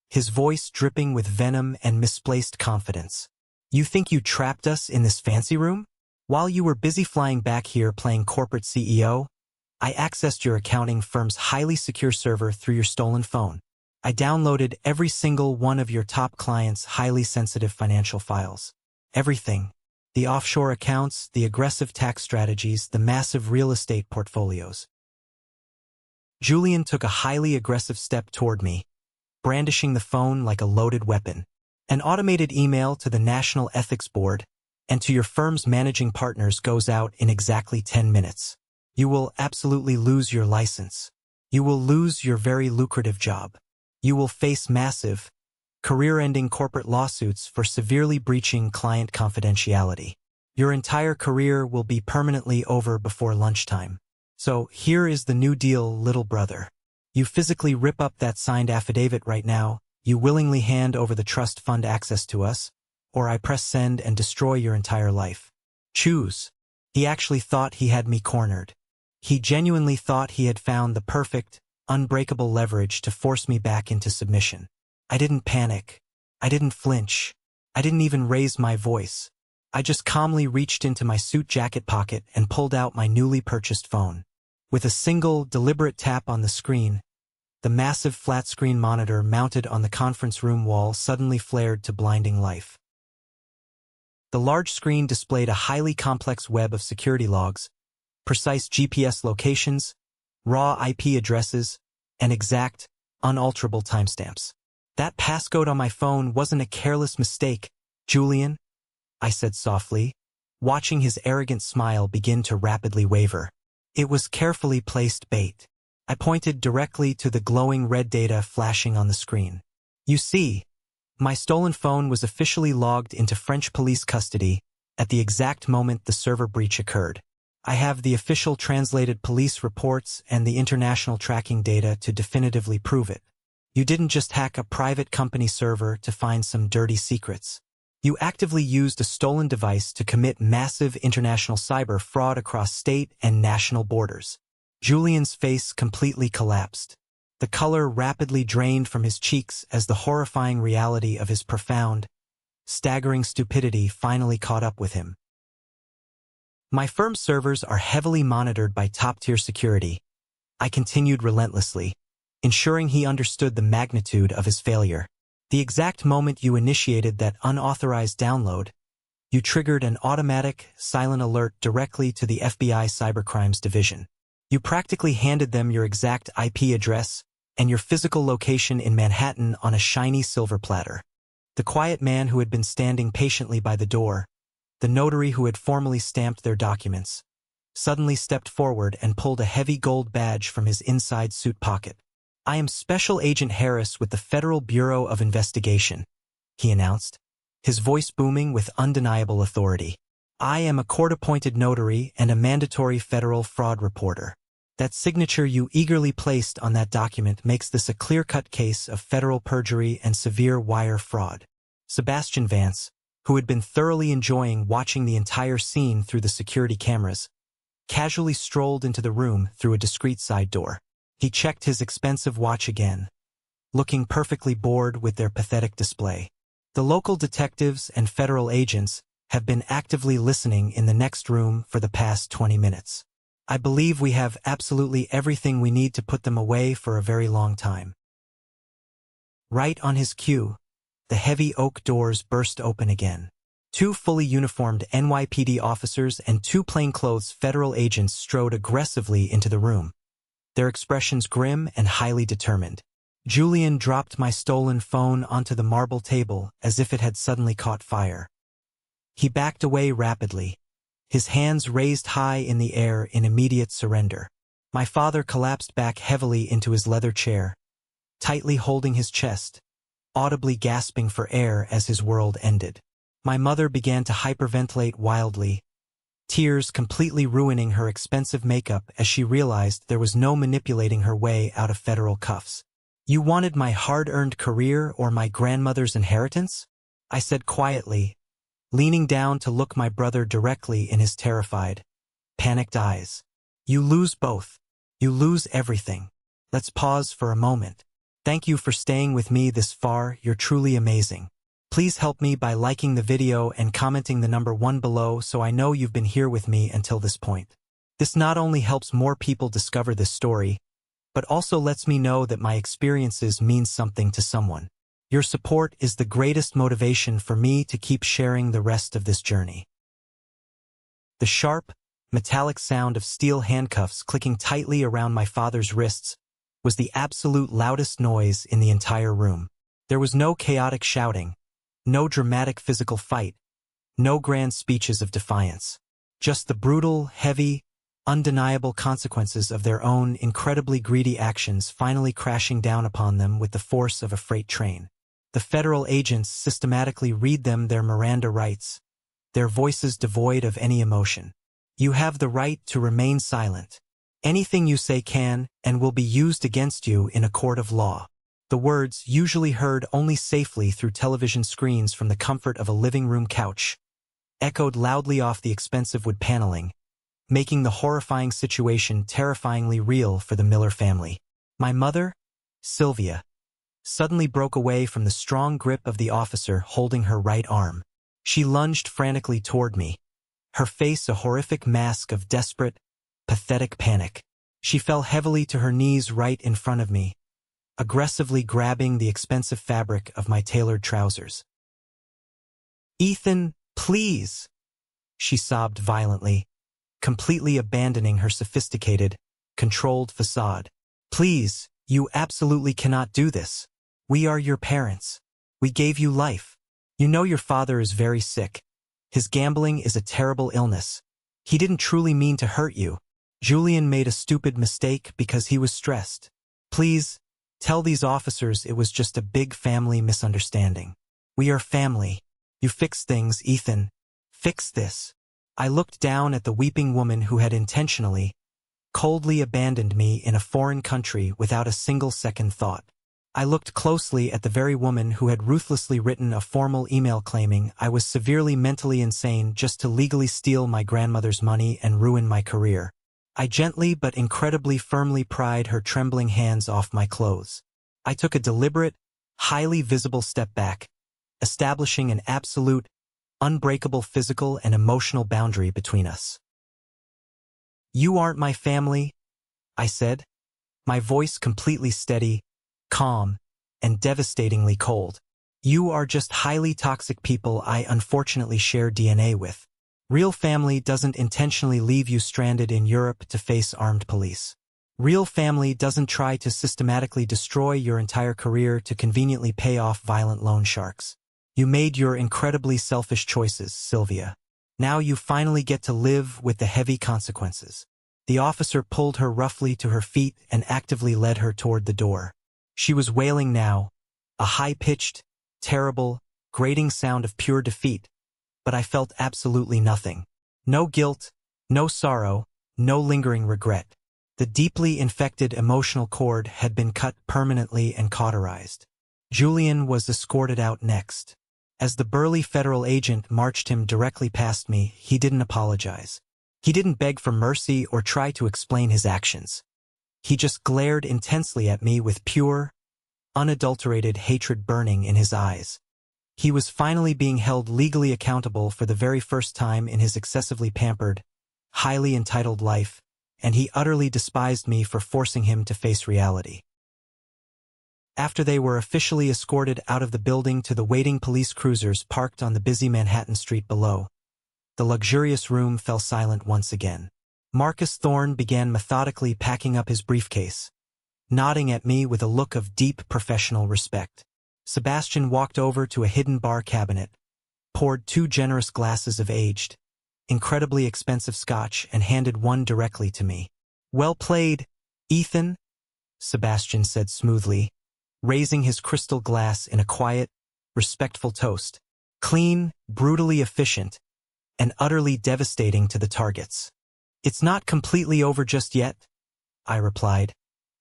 his voice dripping with venom and misplaced confidence. "You think you trapped us in this fancy room? While you were busy flying back here playing corporate CEO, I accessed your accounting firm's highly secure server through your stolen phone. I downloaded every single one of your top clients' highly sensitive financial files. Everything. The offshore accounts, the aggressive tax strategies, the massive real estate portfolios." Julian took a highly aggressive step toward me, brandishing the phone like a loaded weapon. "An automated email to the National Ethics Board and to your firm's managing partners goes out in exactly 10 minutes. You will absolutely lose your license. You will lose your very lucrative job. You will face massive, career-ending corporate lawsuits for severely breaching client confidentiality. Your entire career will be permanently over before lunchtime. So here is the new deal, little brother. You physically rip up that signed affidavit right now, you willingly hand over the trust fund access to us, or I press send and destroy your entire life. Choose." He actually thought he had me cornered. He genuinely thought he had found the perfect, unbreakable leverage to force me back into submission. I didn't panic. I didn't flinch. I didn't even raise my voice. I just calmly reached into my suit jacket pocket and pulled out my newly purchased phone. With a single, deliberate tap on the screen, the massive flat-screen monitor mounted on the conference room wall suddenly flared to blinding life. The large screen displayed a highly complex web of security logs, precise GPS locations, raw IP addresses, and exact, unalterable timestamps. "That passcode on my phone wasn't a careless mistake, Julian," I said softly, watching his arrogant smile begin to rapidly waver. "It was carefully placed bait." I pointed directly to the glowing red data flashing on the screen. "You see, my stolen phone was officially logged into French police custody at the exact moment the server breach occurred. I have the official translated police reports and the international tracking data to definitively prove it. You didn't just hack a private company server to find some dirty secrets. You actively used a stolen device to commit massive international cyber fraud across state and national borders." Julian's face completely collapsed. The color rapidly drained from his cheeks as the horrifying reality of his profound, staggering stupidity finally caught up with him. "My firm's servers are heavily monitored by top-tier security," I continued relentlessly, ensuring he understood the magnitude of his failure. "The exact moment you initiated that unauthorized download, you triggered an automatic, silent alert directly to the FBI Cybercrimes Division. You practically handed them your exact IP address and your physical location in Manhattan on a shiny silver platter." The quiet man who had been standing patiently by the door, the notary who had formally stamped their documents, suddenly stepped forward and pulled a heavy gold badge from his inside suit pocket. "I am Special Agent Harris with the Federal Bureau of Investigation," he announced, his voice booming with undeniable authority. "I am a court-appointed notary and a mandatory federal fraud reporter. That signature you eagerly placed on that document makes this a clear-cut case of federal perjury and severe wire fraud. Sebastian Vance, who had been thoroughly enjoying watching the entire scene through the security cameras, casually strolled into the room through a discreet side door. He checked his expensive watch again, looking perfectly bored with their pathetic display. The local detectives and federal agents have been actively listening in the next room for the past 20 minutes. I believe we have absolutely everything we need to put them away for a very long time. Right on his cue, the heavy oak doors burst open again. Two fully uniformed NYPD officers and two plainclothes federal agents strode aggressively into the room, their expressions grim and highly determined. Julian dropped my stolen phone onto the marble table as if it had suddenly caught fire. He backed away rapidly, his hands raised high in the air in immediate surrender. My father collapsed back heavily into his leather chair, tightly holding his chest, audibly gasping for air as his world ended. My mother began to hyperventilate wildly, tears completely ruining her expensive makeup as she realized there was no manipulating her way out of federal cuffs. "You wanted my hard-earned career or my grandmother's inheritance?" I said quietly, leaning down to look my brother directly in his terrified, panicked eyes. "You lose both. You lose everything. Let's pause for a moment. Thank you for staying with me this far, you're truly amazing. Please help me by liking the video and commenting the number 1 below so I know you've been here with me until this point. This not only helps more people discover this story, but also lets me know that my experiences mean something to someone. Your support is the greatest motivation for me to keep sharing the rest of this journey." The sharp, metallic sound of steel handcuffs clicking tightly around my father's wrists was the absolute loudest noise in the entire room. There was no chaotic shouting, no dramatic physical fight, no grand speeches of defiance. Just the brutal, heavy, undeniable consequences of their own incredibly greedy actions finally crashing down upon them with the force of a freight train. The federal agents systematically read them their Miranda rights, their voices devoid of any emotion. "You have the right to remain silent. Anything you say can and will be used against you in a court of law." The words, usually heard only safely through television screens from the comfort of a living room couch, echoed loudly off the expensive wood paneling, making the horrifying situation terrifyingly real for the Miller family. My mother, Sylvia, suddenly broke away from the strong grip of the officer holding her right arm. She lunged frantically toward me, her face a horrific mask of desperate, pathetic panic. She fell heavily to her knees right in front of me, aggressively grabbing the expensive fabric of my tailored trousers. "Ethan, please!" she sobbed violently, completely abandoning her sophisticated, controlled facade. "Please, you absolutely cannot do this. We are your parents. We gave you life. You know your father is very sick. His gambling is a terrible illness. He didn't truly mean to hurt you. Julian made a stupid mistake because he was stressed. Please, tell these officers it was just a big family misunderstanding. We are family. You fix things, Ethan. Fix this." I looked down at the weeping woman who had intentionally, coldly abandoned me in a foreign country without a single second thought. I looked closely at the very woman who had ruthlessly written a formal email claiming I was severely mentally insane just to legally steal my grandmother's money and ruin my career. I gently but incredibly firmly pried her trembling hands off my clothes. I took a deliberate, highly visible step back, establishing an absolute, unbreakable physical and emotional boundary between us. "You aren't my family," I said, my voice completely steady, calm, and devastatingly cold. "You are just highly toxic people I unfortunately share DNA with. Real family doesn't intentionally leave you stranded in Europe to face armed police. Real family doesn't try to systematically destroy your entire career to conveniently pay off violent loan sharks. You made your incredibly selfish choices, Sylvia. Now you finally get to live with the heavy consequences." The officer pulled her roughly to her feet and actively led her toward the door. She was wailing now, a high-pitched, terrible, grating sound of pure defeat, but I felt absolutely nothing. No guilt, no sorrow, no lingering regret. The deeply infected emotional cord had been cut permanently and cauterized. Julian was escorted out next. As the burly federal agent marched him directly past me, he didn't apologize. He didn't beg for mercy or try to explain his actions. He just glared intensely at me with pure, unadulterated hatred burning in his eyes. He was finally being held legally accountable for the very first time in his excessively pampered, highly entitled life, and he utterly despised me for forcing him to face reality. After they were officially escorted out of the building to the waiting police cruisers parked on the busy Manhattan street below, the luxurious room fell silent once again. Marcus Thorne began methodically packing up his briefcase, nodding at me with a look of deep professional respect. Sebastian walked over to a hidden bar cabinet, poured 2 generous glasses of aged, incredibly expensive scotch and handed one directly to me. "Well played, Ethan," Sebastian said smoothly, raising his crystal glass in a quiet, respectful toast. "Clean, brutally efficient, and utterly devastating to the targets." "It's not completely over just yet," I replied,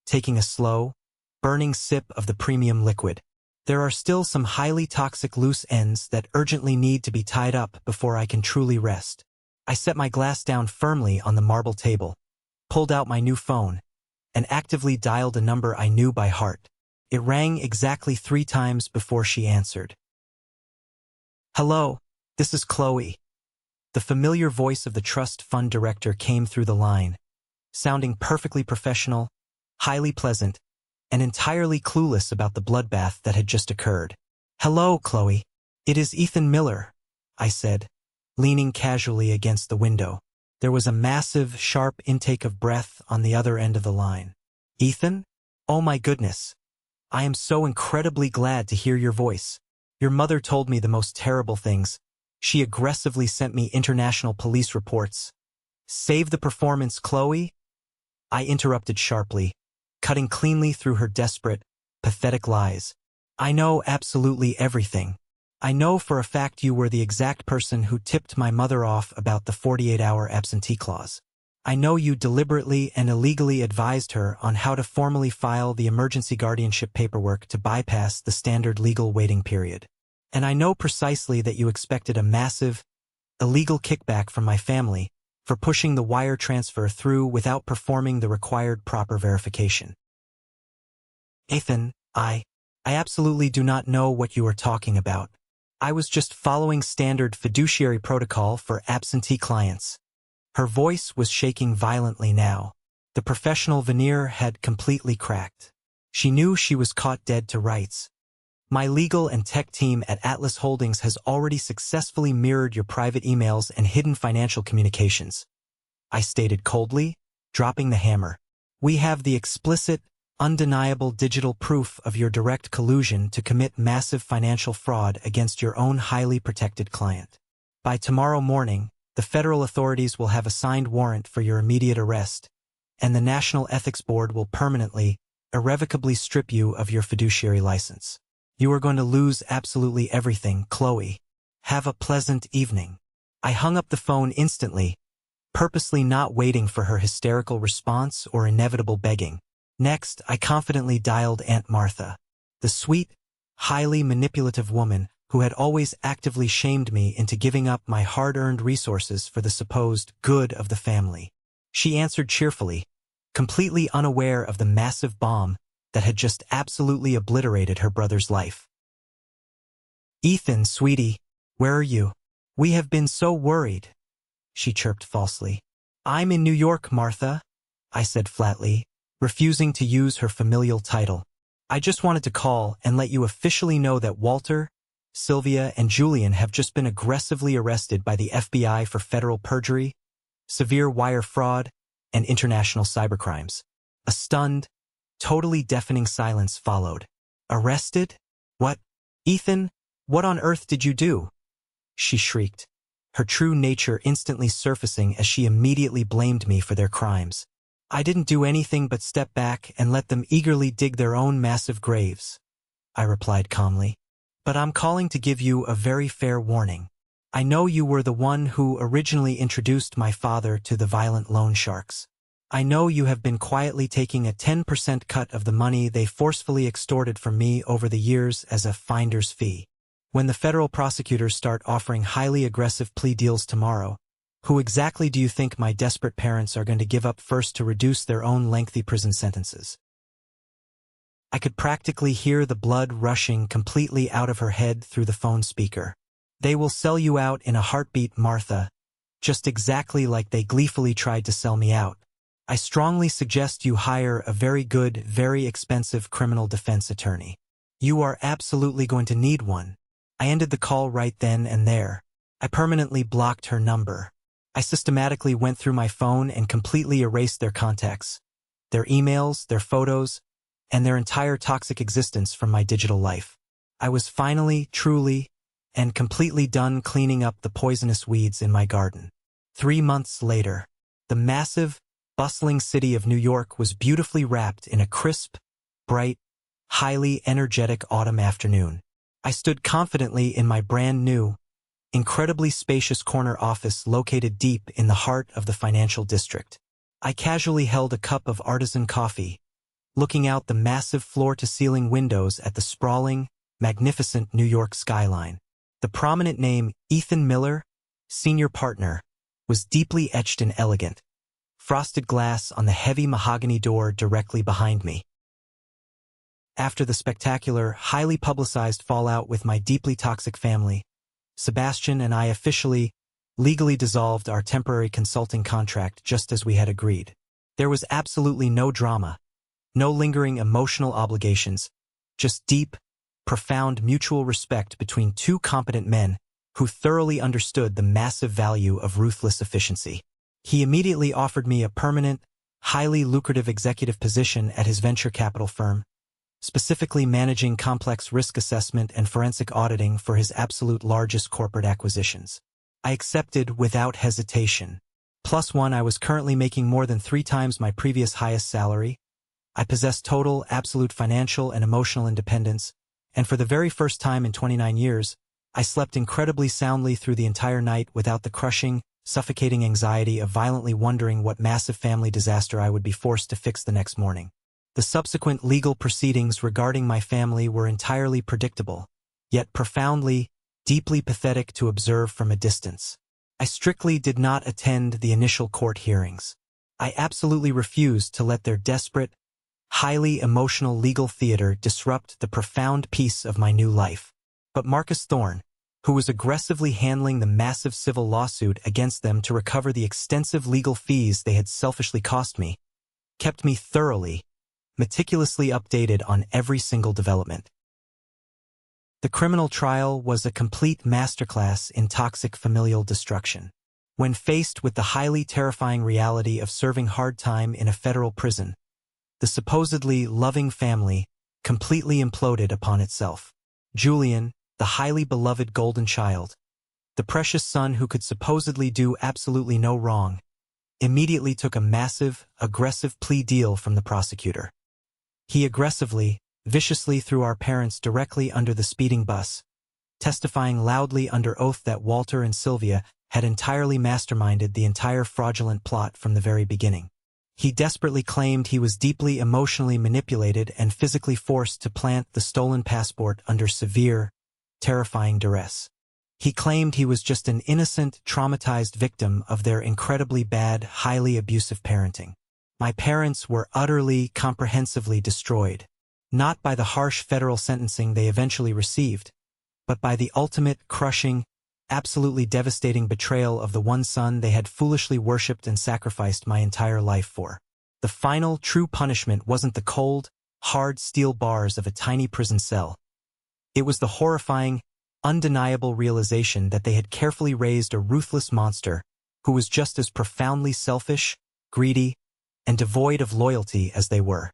taking a slow, burning sip of the premium liquid. "There are still some highly toxic loose ends that urgently need to be tied up before I can truly rest." I set my glass down firmly on the marble table, pulled out my new phone, and actively dialed a number I knew by heart. It rang exactly 3 times before she answered. "Hello, this is Chloe." The familiar voice of the trust fund director came through the line, sounding perfectly professional, highly pleasant, and entirely clueless about the bloodbath that had just occurred. "Hello, Chloe. It is Ethan Miller," I said, leaning casually against the window. There was a massive, sharp intake of breath on the other end of the line. "Ethan? Oh my goodness. I am so incredibly glad to hear your voice. Your mother told me the most terrible things. She aggressively sent me international police reports." "Save the performance, Chloe," I interrupted sharply, cutting cleanly through her desperate, pathetic lies. "I know absolutely everything. I know for a fact you were the exact person who tipped my mother off about the 48-hour absentee clause. I know you deliberately and illegally advised her on how to formally file the emergency guardianship paperwork to bypass the standard legal waiting period. And I know precisely that you expected a massive, illegal kickback from my family for pushing the wire transfer through without performing the required proper verification." "Ethan, I absolutely do not know what you are talking about. I was just following standard fiduciary protocol for absentee clients." Her voice was shaking violently now. The professional veneer had completely cracked. She knew she was caught dead to rights. "My legal and tech team at Atlas Holdings has already successfully mirrored your private emails and hidden financial communications," I stated coldly, dropping the hammer. "We have the explicit, undeniable digital proof of your direct collusion to commit massive financial fraud against your own highly protected client. By tomorrow morning, the federal authorities will have a signed warrant for your immediate arrest, and the National Ethics Board will permanently, irrevocably strip you of your fiduciary license. You are going to lose absolutely everything, Chloe. Have a pleasant evening." I hung up the phone instantly, purposely not waiting for her hysterical response or inevitable begging. Next, I confidently dialed Aunt Martha, the sweet, highly manipulative woman who had always actively shamed me into giving up my hard-earned resources for the supposed good of the family. She answered cheerfully, completely unaware of the massive bomb that had just absolutely obliterated her brother's life. "Ethan, sweetie, where are you? We have been so worried," she chirped falsely. "I'm in New York, Martha," I said flatly, refusing to use her familial title. "I just wanted to call and let you officially know that Walter, Sylvia, and Julian have just been aggressively arrested by the FBI for federal perjury, severe wire fraud, and international cybercrimes." A stunned, totally deafening silence followed. "Arrested? What? Ethan, what on earth did you do?" she shrieked, her true nature instantly surfacing as she immediately blamed me for their crimes. "I didn't do anything but step back and let them eagerly dig their own massive graves," I replied calmly. "But I'm calling to give you a very fair warning. I know you were the one who originally introduced my father to the violent loan sharks. I know you have been quietly taking a 10% cut of the money they forcefully extorted from me over the years as a finder's fee. When the federal prosecutors start offering highly aggressive plea deals tomorrow, who exactly do you think my desperate parents are going to give up first to reduce their own lengthy prison sentences? I could practically hear the blood rushing completely out of her head through the phone speaker. They will sell you out in a heartbeat, Martha, just exactly like they gleefully tried to sell me out. I strongly suggest you hire a very good, very expensive criminal defense attorney. You are absolutely going to need one. I ended the call right then and there. I permanently blocked her number. I systematically went through my phone and completely erased their contacts, their emails, their photos, and their entire toxic existence from my digital life. I was finally, truly, and completely done cleaning up the poisonous weeds in my garden. 3 months later, the massive, bustling city of New York was beautifully wrapped in a crisp, bright, highly energetic autumn afternoon. I stood confidently in my brand new, incredibly spacious corner office located deep in the heart of the financial district. I casually held a cup of artisan coffee, looking out the massive floor-to-ceiling windows at the sprawling, magnificent New York skyline. The prominent name, Ethan Miller, senior partner, was deeply etched in elegant, frosted glass on the heavy mahogany door directly behind me. After the spectacular, highly publicized fallout with my deeply toxic family, Sebastian and I officially, legally dissolved our temporary consulting contract just as we had agreed. There was absolutely no drama, no lingering emotional obligations, just deep, profound mutual respect between two competent men who thoroughly understood the massive value of ruthless efficiency. He immediately offered me a permanent, highly lucrative executive position at his venture capital firm, specifically managing complex risk assessment and forensic auditing for his absolute largest corporate acquisitions. I accepted without hesitation. Plus one, I was currently making more than 3 times my previous highest salary. I possessed total, absolute financial and emotional independence, and for the very first time in 29 years, I slept incredibly soundly through the entire night without the crushing, suffocating anxiety of violently wondering what massive family disaster I would be forced to fix the next morning. The subsequent legal proceedings regarding my family were entirely predictable, yet profoundly, deeply pathetic to observe from a distance. I strictly did not attend the initial court hearings. I absolutely refused to let their desperate, highly emotional legal theater disrupt the profound peace of my new life. But Marcus Thorne, who was aggressively handling the massive civil lawsuit against them to recover the extensive legal fees they had selfishly cost me, kept me thoroughly, meticulously updated on every single development. The criminal trial was a complete masterclass in toxic familial destruction. When faced with the highly terrifying reality of serving hard time in a federal prison, the supposedly loving family completely imploded upon itself. Julian, the highly beloved golden child, the precious son who could supposedly do absolutely no wrong, immediately took a massive, aggressive plea deal from the prosecutor. He aggressively, viciously threw our parents directly under the speeding bus, testifying loudly under oath that Walter and Sylvia had entirely masterminded the entire fraudulent plot from the very beginning. He desperately claimed he was deeply emotionally manipulated and physically forced to plant the stolen passport under severe, terrifying duress. He claimed he was just an innocent, traumatized victim of their incredibly bad, highly abusive parenting. My parents were utterly, comprehensively destroyed, not by the harsh federal sentencing they eventually received, but by the ultimate, crushing, absolutely devastating betrayal of the one son they had foolishly worshipped and sacrificed my entire life for. The final, true punishment wasn't the cold, hard steel bars of a tiny prison cell. It was the horrifying, undeniable realization that they had carefully raised a ruthless monster who was just as profoundly selfish, greedy, and devoid of loyalty as they were.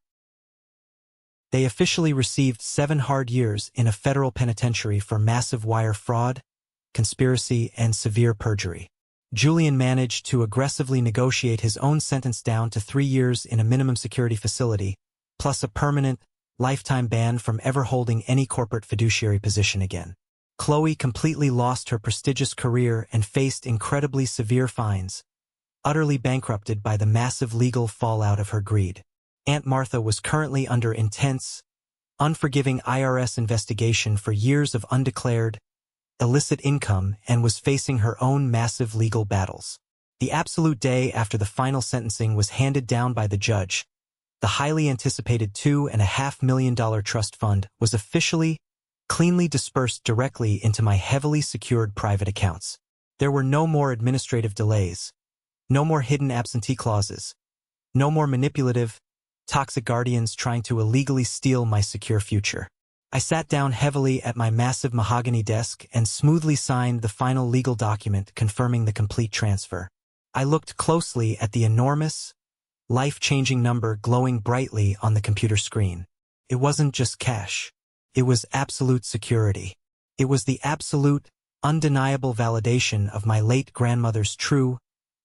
They officially received 7 hard years in a federal penitentiary for massive wire fraud, conspiracy, and severe perjury. Julian managed to aggressively negotiate his own sentence down to 3 years in a minimum security facility, plus a permanent, lifetime ban from ever holding any corporate fiduciary position again. Chloe completely lost her prestigious career and faced incredibly severe fines, utterly bankrupted by the massive legal fallout of her greed. Aunt Martha was currently under intense, unforgiving IRS investigation for years of undeclared, illicit income, and was facing her own massive legal battles. The absolute day after the final sentencing was handed down by the judge, the highly anticipated $2.5 million trust fund was officially, cleanly dispersed directly into my heavily secured private accounts. There were no more administrative delays, no more hidden absentee clauses, no more manipulative, toxic guardians trying to illegally steal my secure future. I sat down heavily at my massive mahogany desk and smoothly signed the final legal document confirming the complete transfer. I looked closely at the enormous, life-changing number glowing brightly on the computer screen. It wasn't just cash. It was absolute security. It was the absolute, undeniable validation of my late grandmother's true,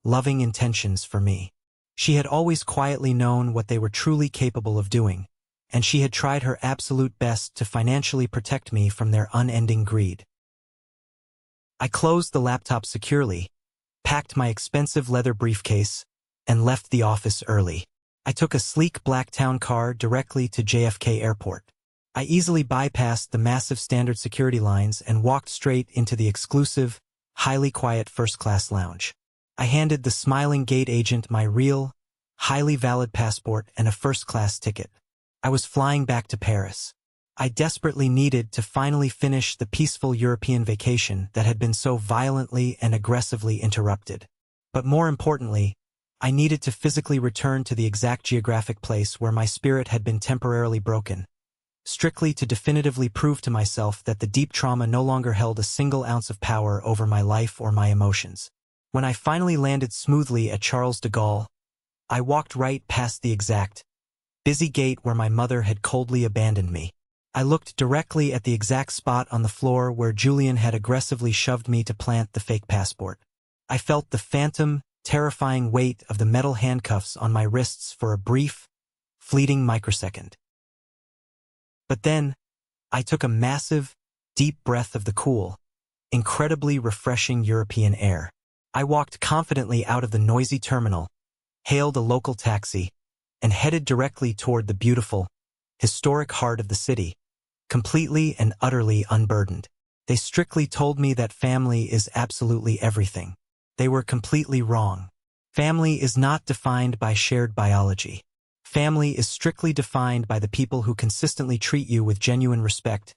loving intentions for me. She had always quietly known what they were truly capable of doing, and she had tried her absolute best to financially protect me from their unending greed. I closed the laptop securely, packed my expensive leather briefcase, and left the office early. I took a sleek black town car directly to JFK Airport. I easily bypassed the massive standard security lines and walked straight into the exclusive, highly quiet first-class lounge. I handed the smiling gate agent my real, highly valid passport and a first-class ticket. I was flying back to Paris. I desperately needed to finally finish the peaceful European vacation that had been so violently and aggressively interrupted. But more importantly, I needed to physically return to the exact geographic place where my spirit had been temporarily broken, strictly to definitively prove to myself that the deep trauma no longer held a single ounce of power over my life or my emotions. When I finally landed smoothly at Charles de Gaulle, I walked right past the exact, busy gate where my mother had coldly abandoned me. I looked directly at the exact spot on the floor where Julian had aggressively shoved me to plant the fake passport. I felt the phantom, terrifying weight of the metal handcuffs on my wrists for a brief, fleeting microsecond. But then, I took a massive, deep breath of the cool, incredibly refreshing European air. I walked confidently out of the noisy terminal, hailed a local taxi, and headed directly toward the beautiful, historic heart of the city, completely and utterly unburdened. They strictly told me that family is absolutely everything. They were completely wrong. Family is not defined by shared biology. Family is strictly defined by the people who consistently treat you with genuine respect,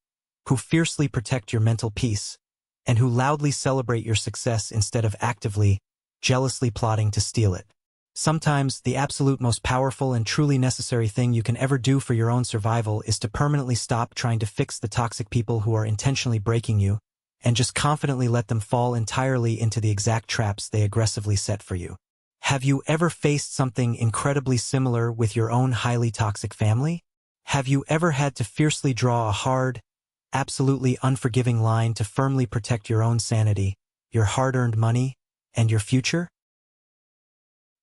who fiercely protect your mental peace, and who loudly celebrate your success instead of actively, jealously plotting to steal it. Sometimes, the absolute most powerful and truly necessary thing you can ever do for your own survival is to permanently stop trying to fix the toxic people who are intentionally breaking you, and just confidently let them fall entirely into the exact traps they aggressively set for you. Have you ever faced something incredibly similar with your own highly toxic family? Have you ever had to fiercely draw a hard, absolutely unforgiving line to firmly protect your own sanity, your hard-earned money, and your future?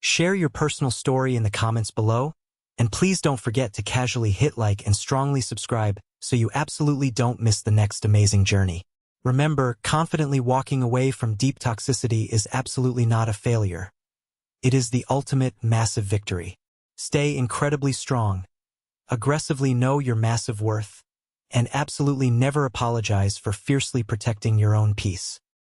Share your personal story in the comments below, and please don't forget to casually hit like and strongly subscribe so you absolutely don't miss the next amazing journey. Remember, confidently walking away from deep toxicity is absolutely not a failure. It is the ultimate massive victory. Stay incredibly strong, aggressively know your massive worth, and absolutely never apologize for fiercely protecting your own peace.